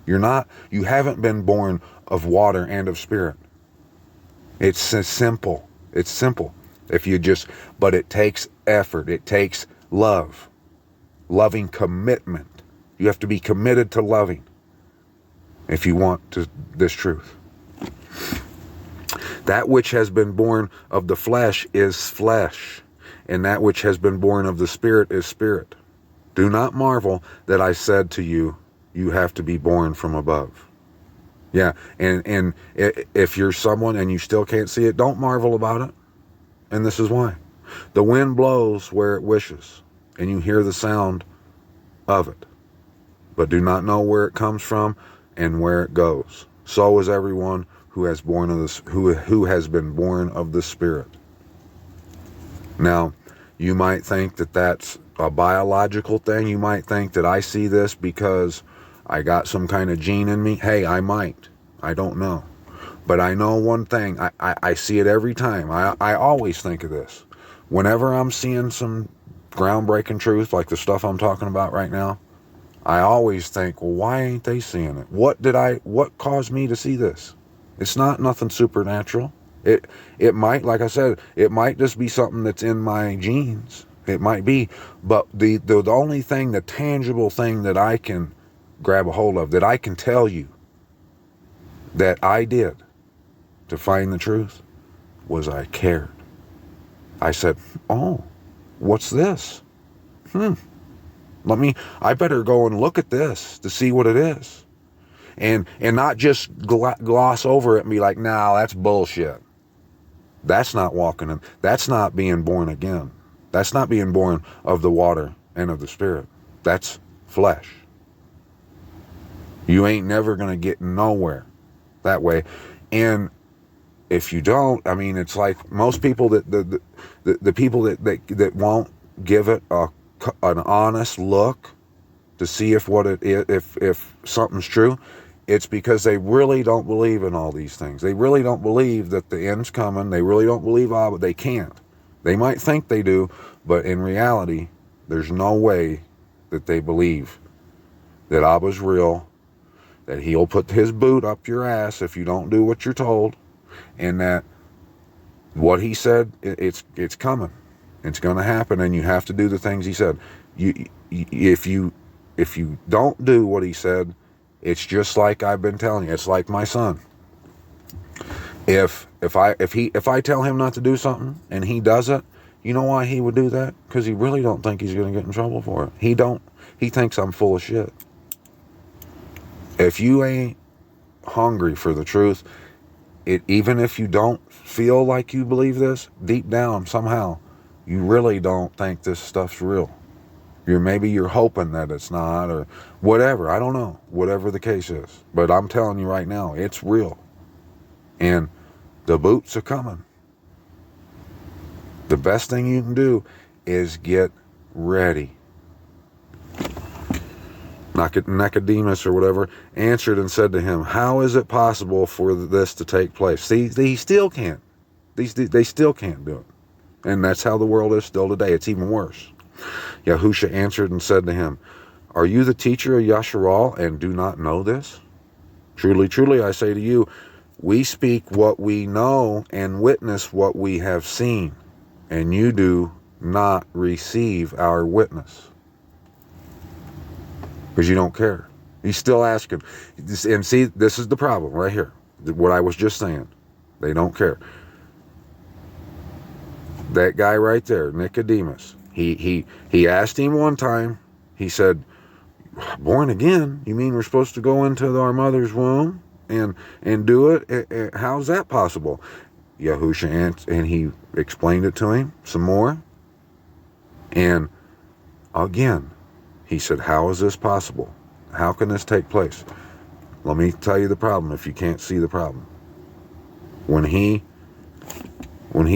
You haven't been born of water and of Spirit. It's simple. It's simple. But it takes effort. It takes love. Loving commitment. You have to be committed to loving if you want this truth. That which has been born of the flesh is flesh, and that which has been born of the Spirit is spirit. Do not marvel that I said to you, you have to be born from above. Yeah, and if you're someone and you still can't see it, don't marvel about it. And this is why. The wind blows where it wishes, and you hear the sound of it, but do not know where it comes from and where it goes. So is everyone who has been born of the Spirit. Now, you might think that that's a biological thing. You might think that I see this because I got some kind of gene in me. Hey, I might. I don't know. But I know one thing. I see it every time. I always think of this. Whenever I'm seeing some groundbreaking truth, like the stuff I'm talking about right now, I always think, well, why ain't they seeing it? What caused me to see this? It's not nothing supernatural. It might, like I said, it might just be something that's in my genes. It might be. But the only thing, the tangible thing that I can grab a hold of, that I can tell you that I did to find the truth, was I cared. I said, oh, what's this? I better go and look at this to see what it is. And not just gloss over it and be like, nah, that's bullshit. That's not walking in. That's not being born again. That's not being born of the water and of the Spirit. That's flesh. You ain't never going to get nowhere that way. And if you don't, I mean, it's like most people the people that won't give it an honest look to see if what it is, if something's true, it's because they really don't believe in all these things. They really don't believe that the end's coming. They really don't believe but they can't. They might think they do, but in reality, there's no way that they believe that Abba's real, that he'll put his boot up your ass if you don't do what you're told, and that What he said, it's coming. It's going to happen, and you have to do the things he said. If you don't do what he said, it's just like I've been telling you. It's like my son. If I tell him not to do something and he does it, you know why he would do that? Because he really don't think he's going to get in trouble for it. He thinks I'm full of shit. If you ain't hungry for the truth, even if you don't feel like you believe this, deep down somehow, you really don't think this stuff's real. Maybe you're hoping that it's not, or whatever. I don't know. Whatever the case is. But I'm telling you right now, it's real. And the boots are coming. The best thing you can do is get ready. Nicodemus or whatever answered and said to him, how is it possible for this to take place? See, they still can't. They still can't do it. And that's how the world is still today. It's even worse. Yahusha answered and said to him, are you the teacher of Yasharal and do not know this? Truly, truly, I say to you, we speak what we know and witness what we have seen, and you do not receive our witness. Because you don't care. He's still asking. And see, this is the problem right here. What I was just saying. They don't care. That guy right there, Nicodemus, he asked him one time, he said, born again? You mean we're supposed to go into our mother's womb and do it? How's that possible? Yahusha and he explained it to him some more. And again, he said, how is this possible? How can this take place? Let me tell you the problem if you can't see the problem. When he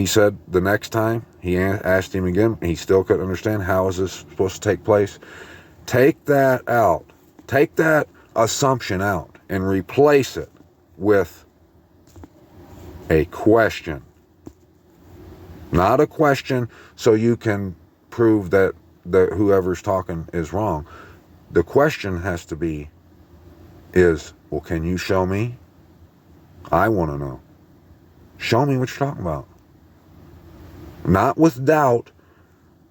said the next time, he asked him again, he still couldn't understand, how is this supposed to take place? Take that out. Take that assumption out and replace it with a question. Not a question so you can prove that whoever's talking is wrong. The question has to be well, can you show me? I want to know. Show me what you're talking about. Not with doubt,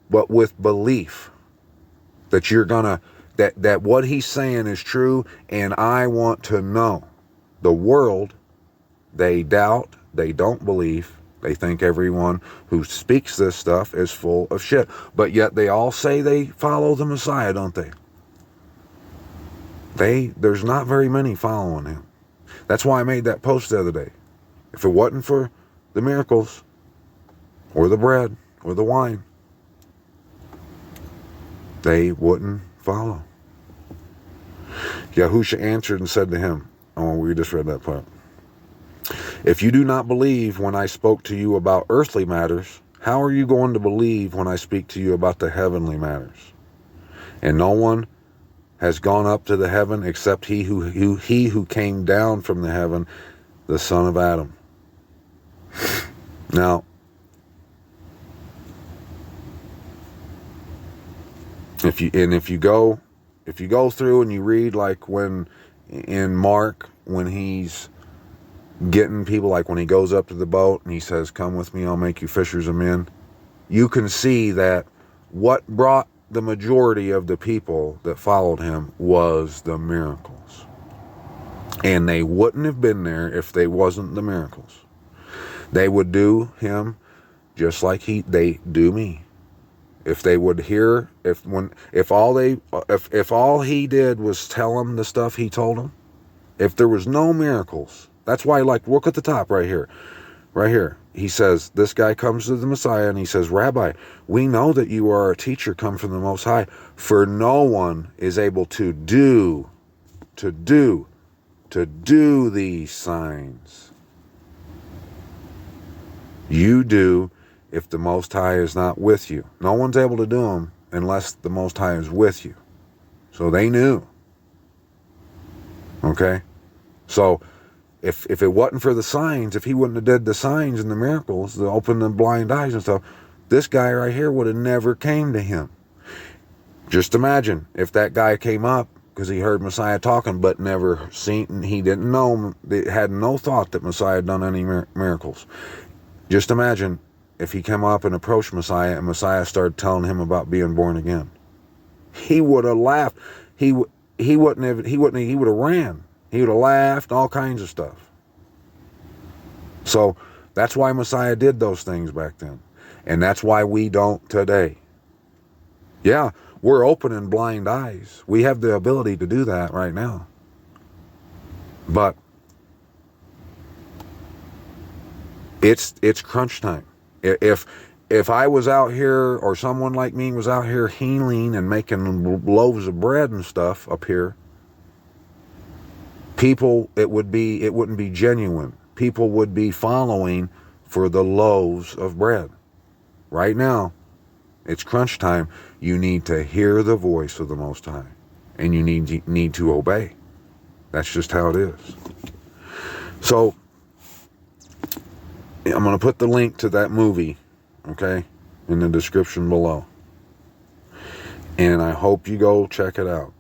but with belief that you're gonna, that what he's saying is true, and I want to know. The world, they doubt, they don't believe, they think everyone who speaks this stuff is full of shit. But yet they all say they follow the Messiah, don't they? There's not very many following him. That's why I made that post the other day. If it wasn't for the miracles, or the bread, or the wine, they wouldn't follow. Yahusha answered and said to him, oh, we just read that part. If you do not believe when I spoke to you about earthly matters, how are you going to believe when I speak to you about the heavenly matters? And no one has gone up to the heaven except he who came down from the heaven, the Son of Adam. Now, if you go through and you read, like when in Mark, when he's getting people, like when he goes up to the boat and he says, come with me, I'll make you fishers of men, you can see that what brought the majority of the people that followed him was the miracles. And they wouldn't have been there if they wasn't the miracles. They would do him just like they do me. If they would hear, if all he did was tell them the stuff he told them, if there was no miracles, that's why, like, look at the top right here. Right here. He says, this guy comes to the Messiah and he says, Rabbi, we know that you are a teacher come from the Most High, for no one is able to do these signs you do if the Most High is not with you. No one's able to do them unless the Most High is with you. So they knew. Okay? So if it wasn't for the signs, if he wouldn't have did the signs and the miracles, to open the blind eyes and stuff, this guy right here would have never came to him. Just imagine if that guy came up because he heard Messiah talking but never seen, he didn't know, they had no thought that Messiah had done any miracles. Just imagine if he came up and approached Messiah and Messiah started telling him about being born again. He would have laughed. He would have ran. He would have laughed, all kinds of stuff. So that's why Messiah did those things back then. And that's why we don't today. Yeah, we're opening blind eyes. We have the ability to do that right now. But it's crunch time. If I was out here, or someone like me was out here healing and making loaves of bread and stuff up here, people, it wouldn't be genuine. People would be following for the loaves of bread. Right now, it's crunch time. You need to hear the voice of the Most High, and you need to obey. That's just how it is. So, I'm going to put the link to that movie, okay, in the description below. And I hope you go check it out.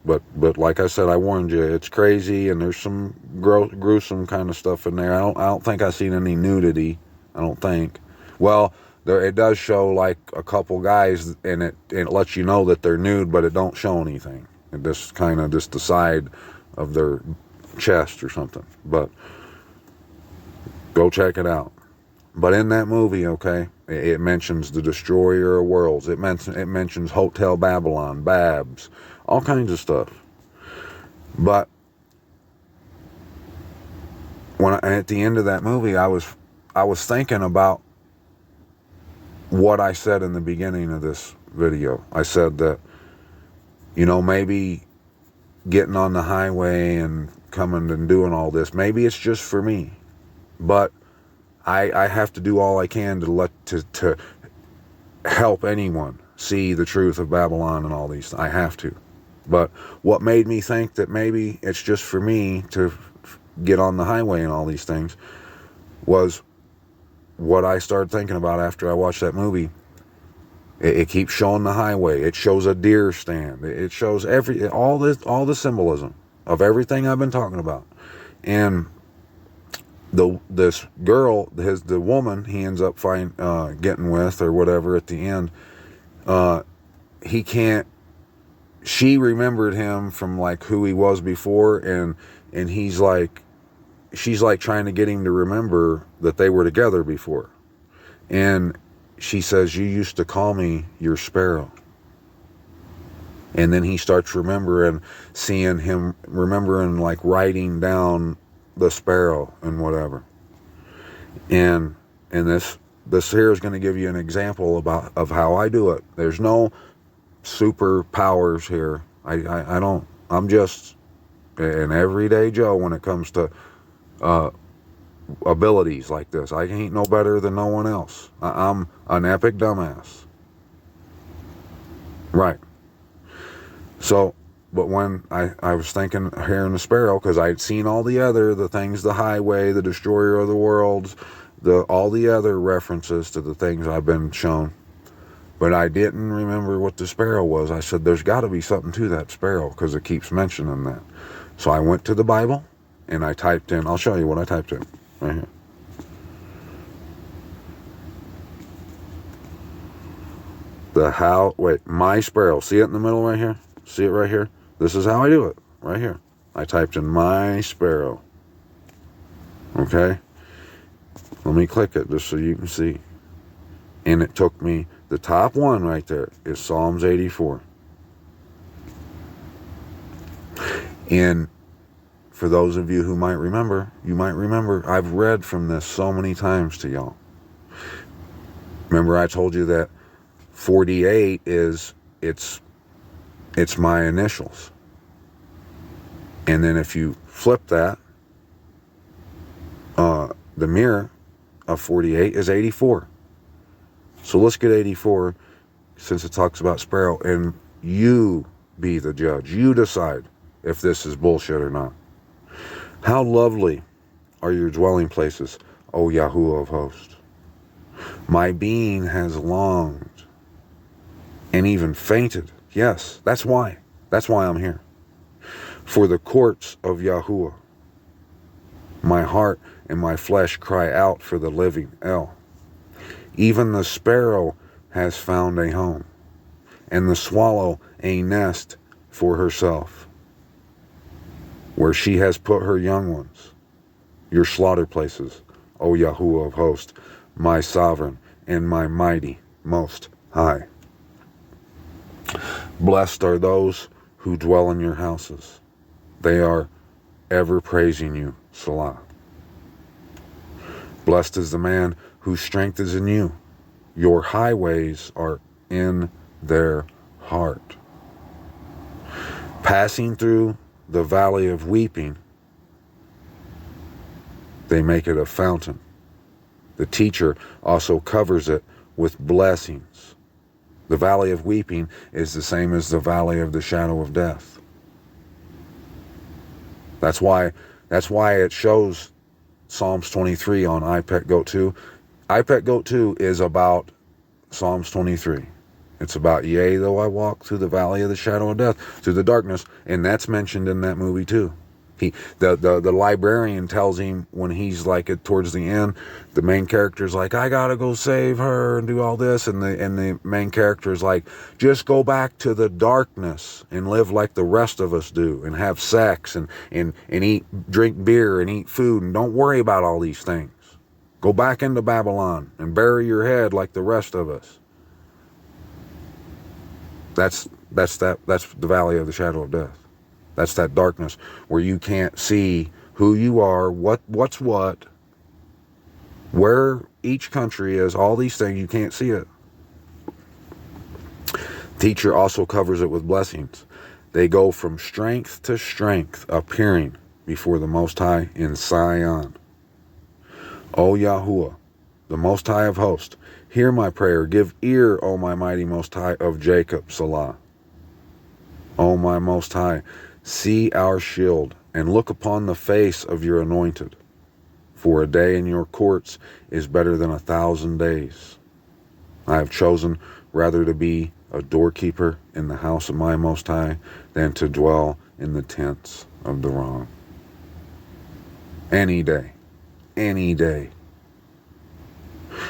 But like I said, I warned you, it's crazy, and there's some gruesome kind of stuff in there. I don't think I've seen any nudity. I don't think. Well, it does show like a couple guys, and it lets you know that they're nude, but it don't show anything. It just kind of just the side of their chest or something. But go check it out. But in that movie, okay, it mentions the destroyer of worlds. It mentions Hotel Babylon, Babs, all kinds of stuff. But at the end of that movie, I was thinking about what I said in the beginning of this video. I said that, maybe getting on the highway and coming and doing all this, maybe it's just for me. But I have to do all I can to help anyone see the truth of Babylon and all these. I have to. But what made me think that maybe it's just for me to get on the highway and all these things was what I started thinking about after I watched that movie. It keeps showing the highway. It shows a deer stand. It shows all the symbolism of everything I've been talking about. And this girl, the woman he ends up getting with or whatever at the end, she remembered him from like who he was before, and she's like trying to get him to remember that they were together before. And she says, "You used to call me your sparrow." And then he starts remembering like writing down the sparrow and whatever. And this here is going to give you an example of how I do it. There's no superpowers here. I'm just an everyday Joe when it comes to abilities like this. I ain't no better than no one else. I'm an epic dumbass. Right. So, but when I was thinking, hearing the sparrow, because I'd seen all the things, the highway, the destroyer of the worlds, all the other references to the things I've been shown. But I didn't remember what the sparrow was. I said, there's got to be something to that sparrow, because it keeps mentioning that. So I went to the Bible, and I typed in, I'll show you what I typed in, right here. My sparrow. See it in the middle right here? See it right here? This is how I do it, right here. I typed in my sparrow. Okay? Let me click it just so you can see. And it took me, the top one right there is Psalms 84. And for those of you who might remember, I've read from this so many times to y'all. Remember I told you that 48 it's my initials. And then if you flip that, the mirror of 48 is 84. So let's get 84, since it talks about sparrow, and you be the judge. You decide if this is bullshit or not. How lovely are your dwelling places, O Yahuwah of hosts. My being has longed and even fainted. Yes, that's why. That's why I'm here. For the courts of Yahuwah. My heart and my flesh cry out for the living. El. Even the sparrow has found a home, and the swallow a nest for herself, where she has put her young ones. Your slaughter places, O Yahuwah of hosts, my sovereign and my mighty most high. Blessed are those who dwell in your houses. They are ever praising you, Salah. Blessed is the man whose strength is in you. Your highways are in their heart. Passing through the valley of weeping, they make it a fountain. The teacher also covers it with blessings. The valley of weeping is the same as the valley of the shadow of death. That's why it shows Psalms 23 on iPet Goat 2. iPet Goat 2 is about Psalms 23. It's about, yea, though I walk through the valley of the shadow of death, through the darkness, and that's mentioned in that movie too. The librarian tells him when he's like towards the end, the main character's like, I gotta go save her and do all this, and the main character's like, just go back to the darkness and live like the rest of us do, and have sex and drink beer and eat food, and don't worry about all these things. Go back into Babylon and bury your head like the rest of us. That's the valley of the shadow of death. That's that darkness where you can't see who you are, what's what, where each country is, all these things, you can't see it. Teacher also covers it with blessings. They go from strength to strength, appearing before the Most High in Zion. O Yahuwah, the Most High of hosts, hear my prayer. Give ear, O my mighty Most High of Jacob, Salah. O my Most High, see our shield, and look upon the face of your anointed. For a day in your courts is better than 1,000 days. I have chosen rather to be a doorkeeper in the house of my Most High than to dwell in the tents of the wrong. Any day. Any day.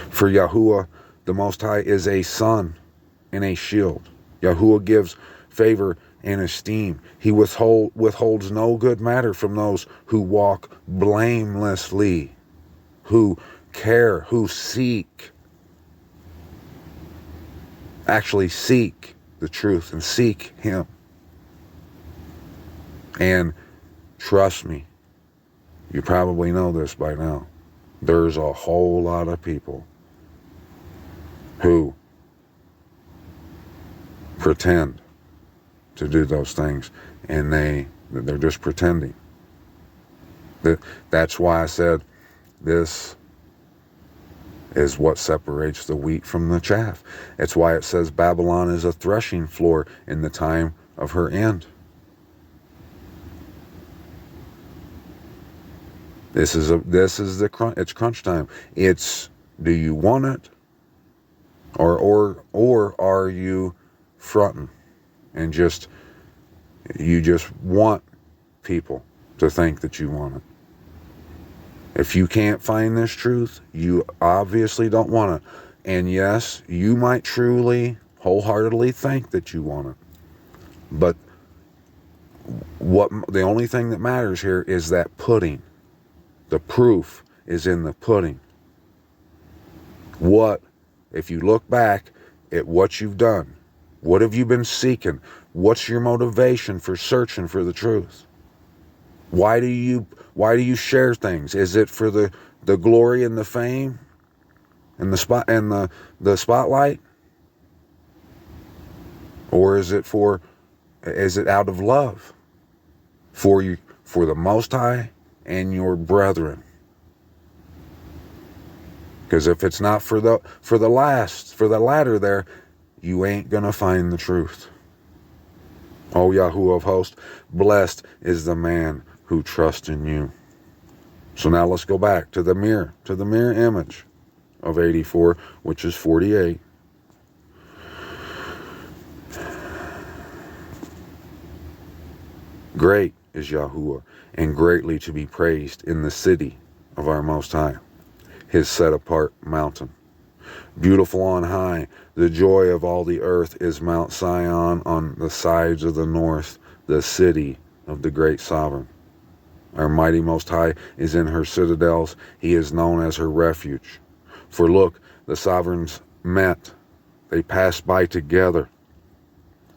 For Yahuwah, the Most High, is a sun and a shield. Yahuwah gives favor and esteem. He withholds no good matter from those who walk blamelessly, who care, who actually seek the truth and seek Him. And trust me, you probably know this by now, there's a whole lot of people who pretend to do those things, and they're just pretending. That's why I said this is what separates the wheat from the chaff. It's why it says Babylon is a threshing floor in the time of her end. It's crunch time. It's, do you want it, or are you fronting and you just want people to think that you want it? If you can't find this truth, you obviously don't want it. And yes, you might truly, wholeheartedly think that you want it. But the only thing that matters here is that pudding. The proof is in the pudding. If you look back at what you've done, what have you been seeking? What's your motivation for searching for the truth? Why do you share things? Is it for the glory and the fame and the spotlight? Or is it out of love for the Most High and your brethren? Because if it's not for the latter there, you ain't gonna find the truth. O Yahuwah of hosts, blessed is the man who trusts in you. So now let's go back to the mirror image of 84, which is 48. Great is Yahuwah, and greatly to be praised in the city of our Most High, his set-apart mountain. Beautiful on high, the joy of all the earth is Mount Sion on the sides of the north, the city of the great sovereign. Our mighty Most High is in her citadels. He is known as her refuge. For look, the sovereigns met. They passed by together.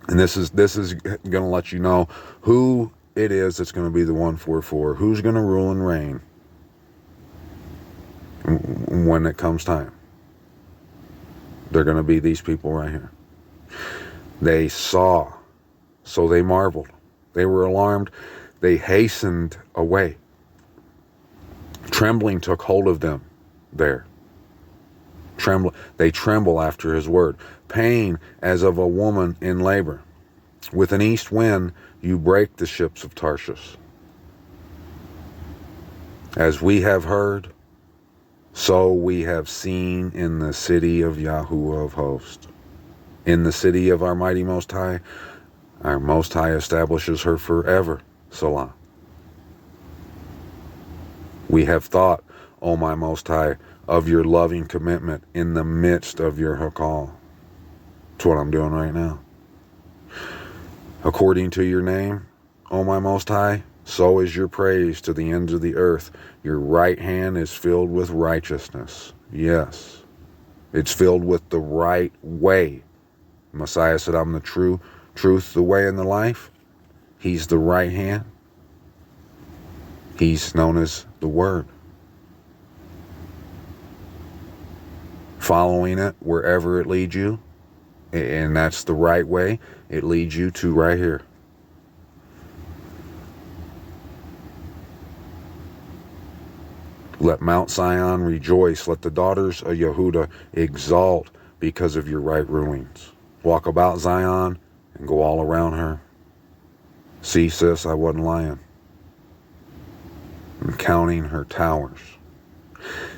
And this is going to let you know who it is that's going to be the 144, who's going to rule and reign when it comes time. They're going to be these people right here. They saw, so they marveled. They were alarmed. They hastened away. Trembling took hold of them there. They tremble after his word. Pain as of a woman in labor. With an east wind, you break the ships of Tarshish. As we have heard, so we have seen in the city of Yahuwah of hosts. In the city of our mighty Most High, our Most High establishes her forever. Salah. We have thought, O my Most High, of your loving commitment in the midst of your Hakal. That's what I'm doing right now. According to your name, O my Most High, so is your praise to the ends of the earth. Your right hand is filled with righteousness. Yes, it's filled with the right way. Messiah said, I'm the truth, the way, and the life. He's the right hand. He's known as the Word. Following it wherever it leads you, and that's the right way, it leads you to right here. Let Mount Sion rejoice. Let the daughters of Yehuda exalt because of your right rulings. Walk about Zion and go all around her. See, sis, I wasn't lying. I'm counting her towers.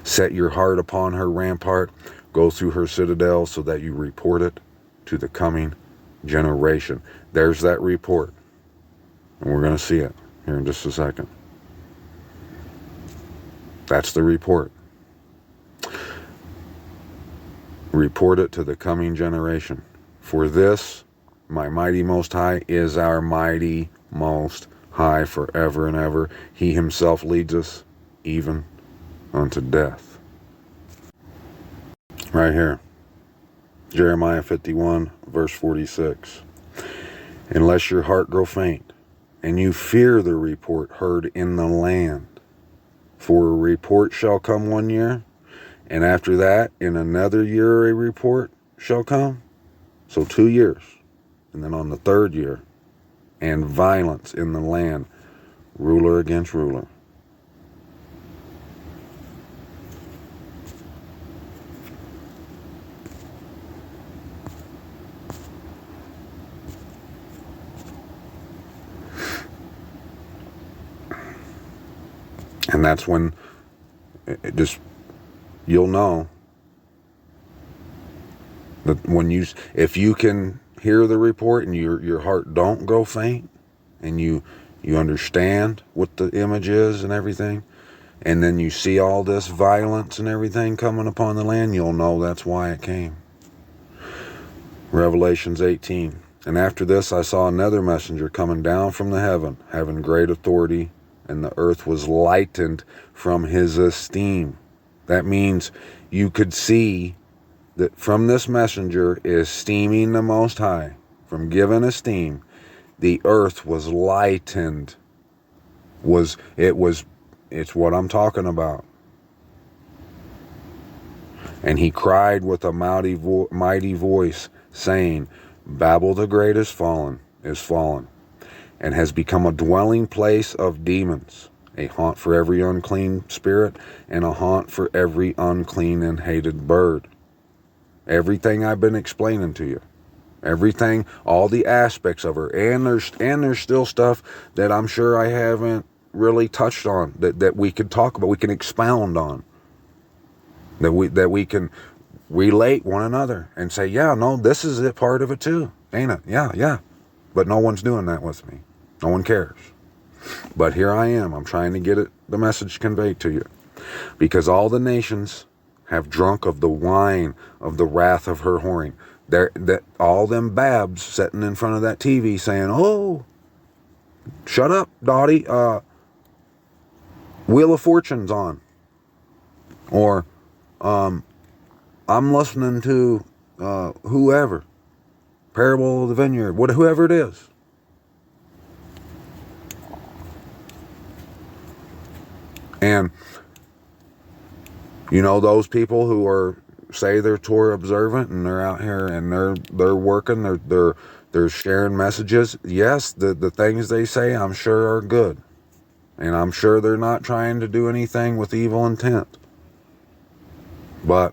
Set your heart upon her rampart. Go through her citadel so that you report it to the coming generation. There's that report. And we're going to see it here in just a second. That's the report. Report it to the coming generation. For this, my mighty Most High is our mighty Most High forever and ever. He himself leads us even unto death. Right here. Jeremiah 51, verse 46. Unless your heart grow faint, and you fear the report heard in the land. For a report shall come 1 year, and after that, in another year a report shall come. So 2 years. And then on the 3rd year, and violence in the land, ruler against ruler. And that's when you'll know that if you can hear the report and your heart don't go faint, and you understand what the image is and everything, and then you see all this violence and everything coming upon the land, you'll know that's why it came. Revelations 18. And after this I saw another messenger coming down from the heaven, having great authority, and the earth was lightened from his esteem. That means you could see that from this messenger esteeming the Most High, from giving esteem, the earth was lightened. It's what I'm talking about. And he cried with a mighty voice, saying, Babel the great is fallen, and has become a dwelling place of demons, a haunt for every unclean spirit, and a haunt for every unclean and hated bird. Everything I've been explaining to you. Everything, all the aspects of her. And there's still stuff that I'm sure I haven't really touched on that we could talk about, we can expound on. That we can relate one another and say, yeah, no, this is a part of it too, ain't it? Yeah. But no one's doing that with me. No one cares. But here I am. I'm trying to get the message conveyed to you. Because all the nations have drunk of the wine of the wrath of her whoring. All them babs sitting in front of that TV saying, oh, shut up, Dottie. Wheel of Fortune's on. Or I'm listening to whoever. Parable of the Vineyard. Whoever it is. And you know those people who say they're Torah observant and they're out here and they're working, they're sharing messages. Yes, the things they say I'm sure are good. And I'm sure they're not trying to do anything with evil intent. But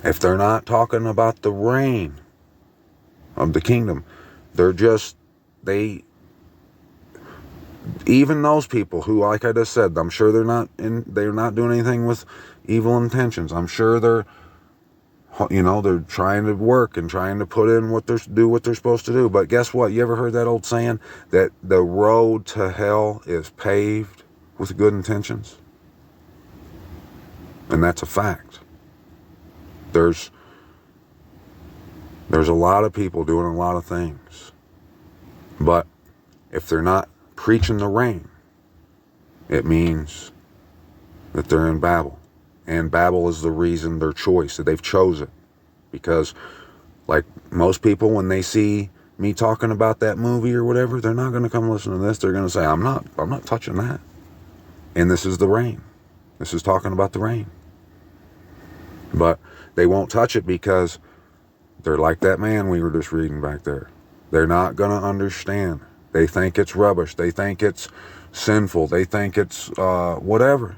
if they're not talking about the reign of the kingdom, even those people who, like I just said, I'm sure they're not doing anything with evil intentions. I'm sure they're trying to work and trying to put in what they're supposed to do. But guess what? You ever heard that old saying that the road to hell is paved with good intentions? And that's a fact. There's a lot of people doing a lot of things. But if they're not preaching the reign, it means that they're in Babel. And Babel is the reason, their choice, that they've chosen. Because, like most people, when they see me talking about that movie or whatever, they're not going to come listen to this. They're going to say, I'm not touching that. And this is the reign. This is talking about the reign. But they won't touch it because they're like that man we were just reading back there. They're not going to understand. They think it's rubbish. They think it's sinful. They think it's whatever.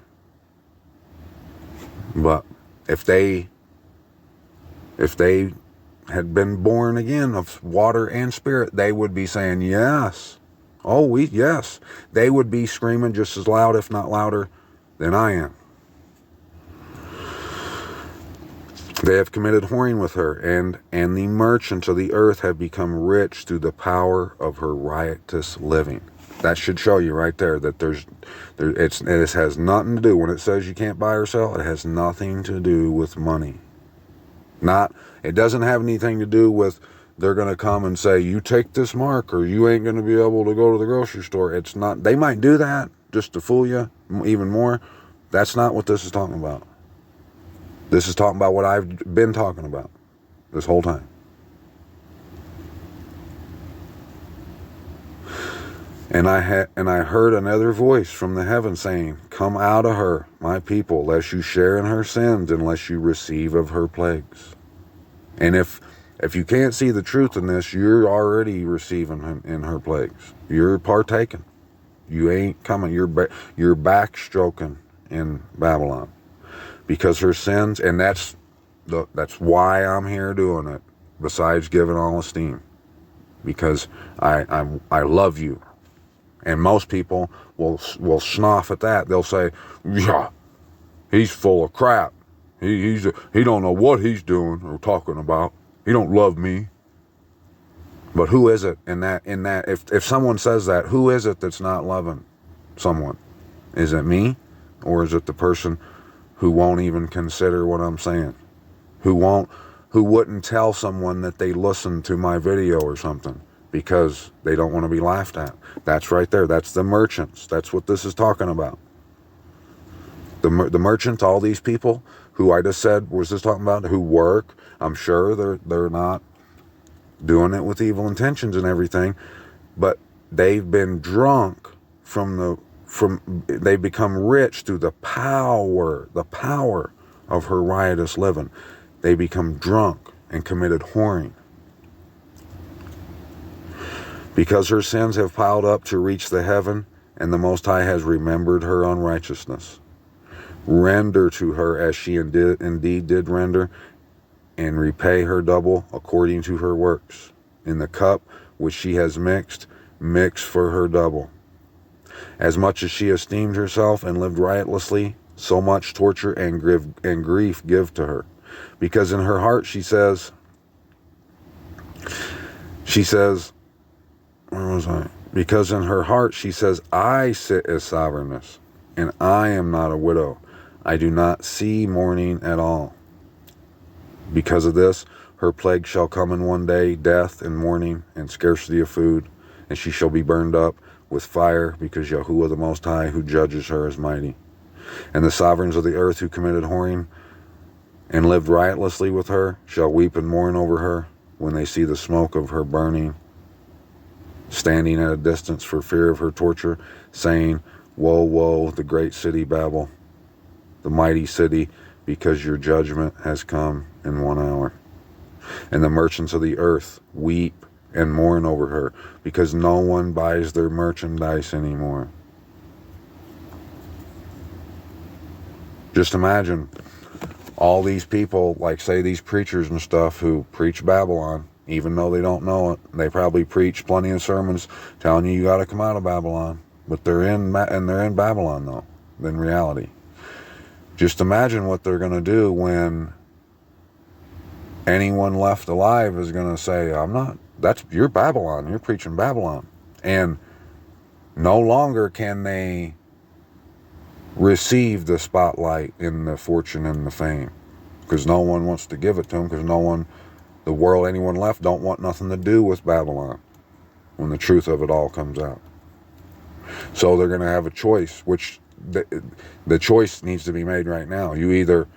But if they had been born again of water and spirit, they would be saying yes. Oh, yes. They would be screaming just as loud, if not louder, than I am. They have committed whoring with her, and the merchants of the earth have become rich through the power of her riotous living. That should show you right there that it has nothing to do, when it says you can't buy or sell, it has nothing to do with money. It doesn't have anything to do with they're going to come and say, you take this mark or you ain't going to be able to go to the grocery store. It's not. They might do that just to fool you even more. That's not what this is talking about. This is talking about what I've been talking about this whole time. And I heard another voice from the heaven saying, come out of her, my people, lest you share in her sins, unless you receive of her plagues. And if you can't see the truth in this, you're already receiving in her plagues. You're partaking. You ain't coming. You're backstroking in Babylon. Because her sins, and that's why I'm here doing it, besides giving all esteem. Because I love you. And most people will scoff at that. They'll say, yeah, he's full of crap. He don't know what he's doing or talking about. He don't love me. But who is it in that if someone says that, who is it that's not loving someone? Is it me? Or is it the person who won't even consider what I'm saying? Who wouldn't tell someone that they listened to my video or something because they don't want to be laughed at? That's right there. That's the merchants. That's what this is talking about. The merchants, all these people who I just said was just talking about, who work, I'm sure they're not doing it with evil intentions and everything, but they've been drunk they've become rich through the power of her riotous living. They become drunk and committed whoring. Because her sins have piled up to reach the heaven, and the Most High has remembered her unrighteousness. Render to her as she indeed did render, and repay her double according to her works. In the cup which she has mixed, mix for her double. As much as she esteemed herself and lived riotously, so much torture and grief give to her. Because in her heart she says, where was I? Because in her heart she says, I sit as sovereigness, and I am not a widow. I do not see mourning at all. Because of this, her plague shall come in one day, death and mourning and scarcity of food, and she shall be burned up with fire, because Yahuwah the Most High, who judges her, is mighty. And the sovereigns of the earth who committed whoring and lived riotously with her shall weep and mourn over her when they see the smoke of her burning, standing at a distance for fear of her torture, saying, Woe, woe, the great city Babel, the mighty city, because your judgment has come in 1 hour. And the merchants of the earth weep and mourn over her, because no one buys their merchandise anymore. Just imagine all these people, like say these preachers and stuff who preach Babylon, even though they don't know it. They probably preach plenty of sermons telling you got to come out of Babylon, but they're in Babylon though, in reality. Just imagine what they're going to do when anyone left alive is going to say, you're Babylon, you're preaching Babylon. And no longer can they receive the spotlight and the fortune and the fame, because no one wants to give it to them, because anyone left don't want nothing to do with Babylon when the truth of it all comes out. So they're going to have a choice, which the choice needs to be made right now. You either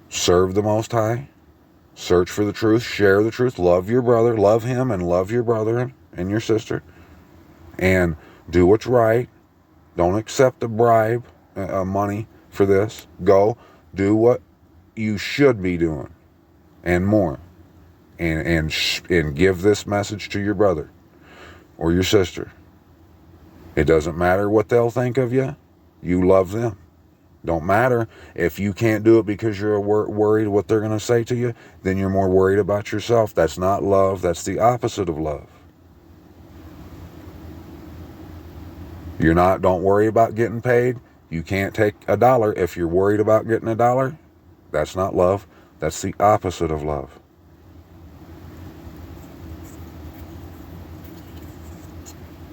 serve the Most High, search for the truth, share the truth, love your brother, love him and love your brother and your sister, and do what's right. Don't accept a bribe, money for this. Go do what you should be doing and more, and give this message to your brother or your sister. It doesn't matter what they'll think of you. You love them. Don't matter if you can't do it because you're worried what they're going to say to you, then you're more worried about yourself. That's not love. That's the opposite of love. Don't worry about getting paid. You can't take $1 if you're worried about getting $1. That's not love. That's the opposite of love.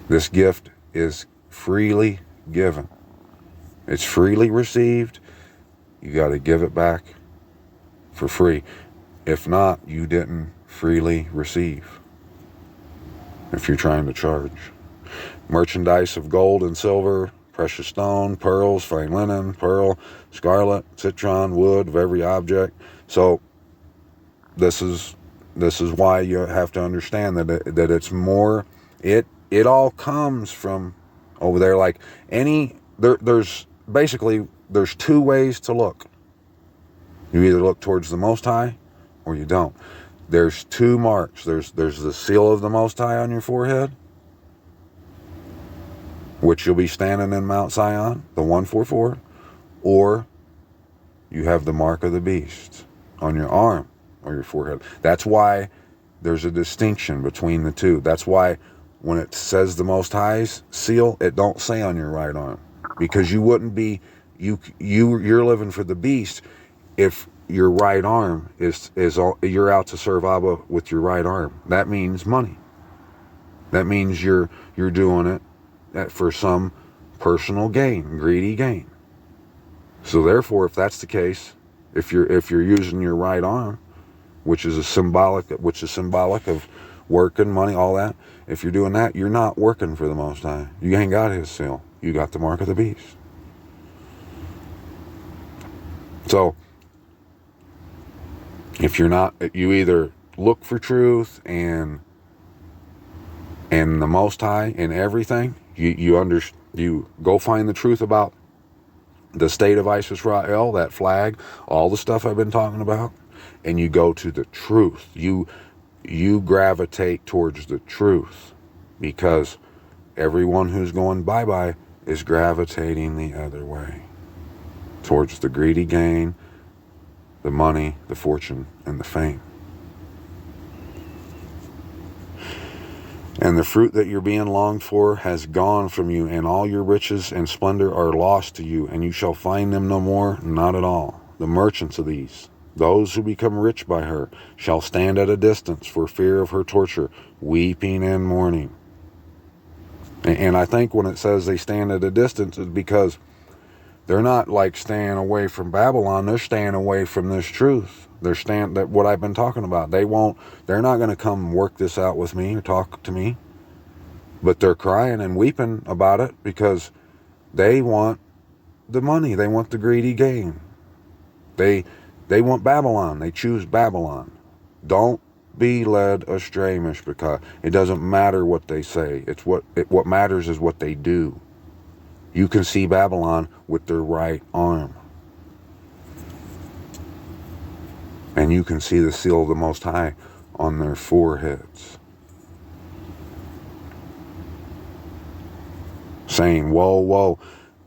This gift is freely given. It's freely received. You got to give it back for free. If not, you didn't freely receive. If you're trying to charge. Merchandise of gold and silver, precious stone, pearls, fine linen, pearl, scarlet, citron, wood of every object. So this is why you have to understand that it's more. It all comes from over there. Like there's two ways to look. You either look towards the Most High or you don't. There's two marks. There's the seal of the Most High on your forehead, which you'll be standing in Mount Zion, the 144, or you have the mark of the beast on your arm or your forehead. That's why there's a distinction between the two. That's why when it says the Most High's seal, it don't say on your right arm, because you wouldn't be, you're living for the beast if your right arm you're out to serve Abba with your right arm. That means money. That means you're doing it for some personal gain, greedy gain. So therefore, if that's the case, if you're using your right arm, which is symbolic of working, money, all that, if you're doing that, you're not working for the Most High. You ain't got his seal. You got the mark of the beast. So if you're not, you either look for truth and the Most High in everything. You go find the truth about the state of Isis Ra'el, that flag, all the stuff I've been talking about, and you go to the truth. You gravitate towards the truth, because everyone who's going bye-bye is gravitating the other way, towards the greedy gain, the money, the fortune, and the fame. And the fruit that you're being longed for has gone from you, and all your riches and splendor are lost to you, and you shall find them no more, not at all. The merchants of these, Those who become rich by her shall stand at a distance for fear of her torture, weeping and mourning. And I think when it says they stand at a distance, it's because they're not like staying away from Babylon. They're staying away from this truth. That what I've been talking about. They're not going to come work this out with me or talk to me. But they're crying and weeping about it because they want the money. They want the greedy gain. They want Babylon. They choose Babylon. Don't be led astray, Mishpachah. It doesn't matter what they say. What matters is what they do. You can see Babylon with their right arm. And you can see the seal of the Most High on their foreheads. Saying, woe, woe,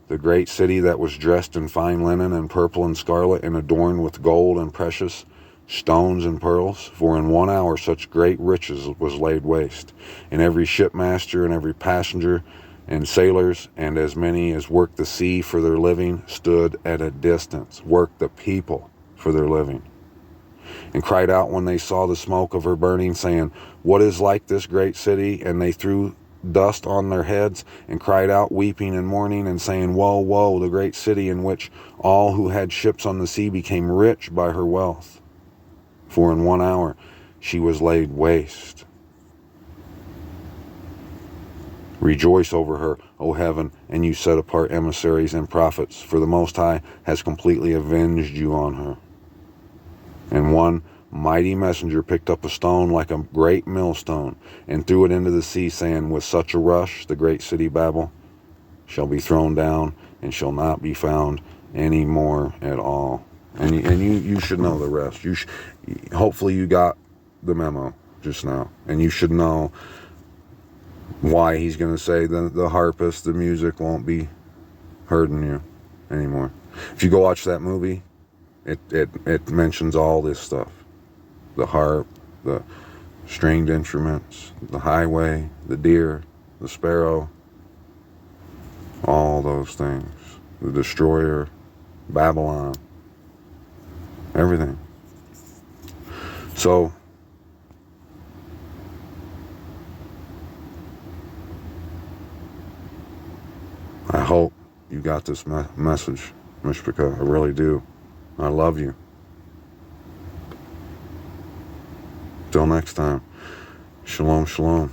the great city that was dressed in fine linen and purple and scarlet and adorned with gold and precious stones and pearls. For in 1 hour such great riches was laid waste. And every shipmaster and every passenger and sailors, and as many as worked the sea for their living, stood at a distance, worked the people for their living, and cried out when they saw the smoke of her burning, saying, what is like this great city? And they threw dust on their heads, and cried out, weeping and mourning, and saying, woe, woe, the great city in which all who had ships on the sea became rich by her wealth. For in 1 hour she was laid waste. Rejoice over her, O heaven, and you set apart emissaries and prophets, for the Most High has completely avenged you on her. And one mighty messenger picked up a stone like a great millstone, and threw it into the sea, saying, with such a rush the great city Babel shall be thrown down, and shall not be found any more at all. And you should know the rest. Hopefully you got the memo just now, and you should know why he's going to say the harpist, the music won't be hurting you anymore. If you go watch that movie, it mentions all this stuff. The harp, the stringed instruments, the highway, the deer, the sparrow, all those things. The destroyer, Babylon, everything. So, I hope you got this message, Mishpachah. I really do. I love you. Till next time. Shalom, shalom.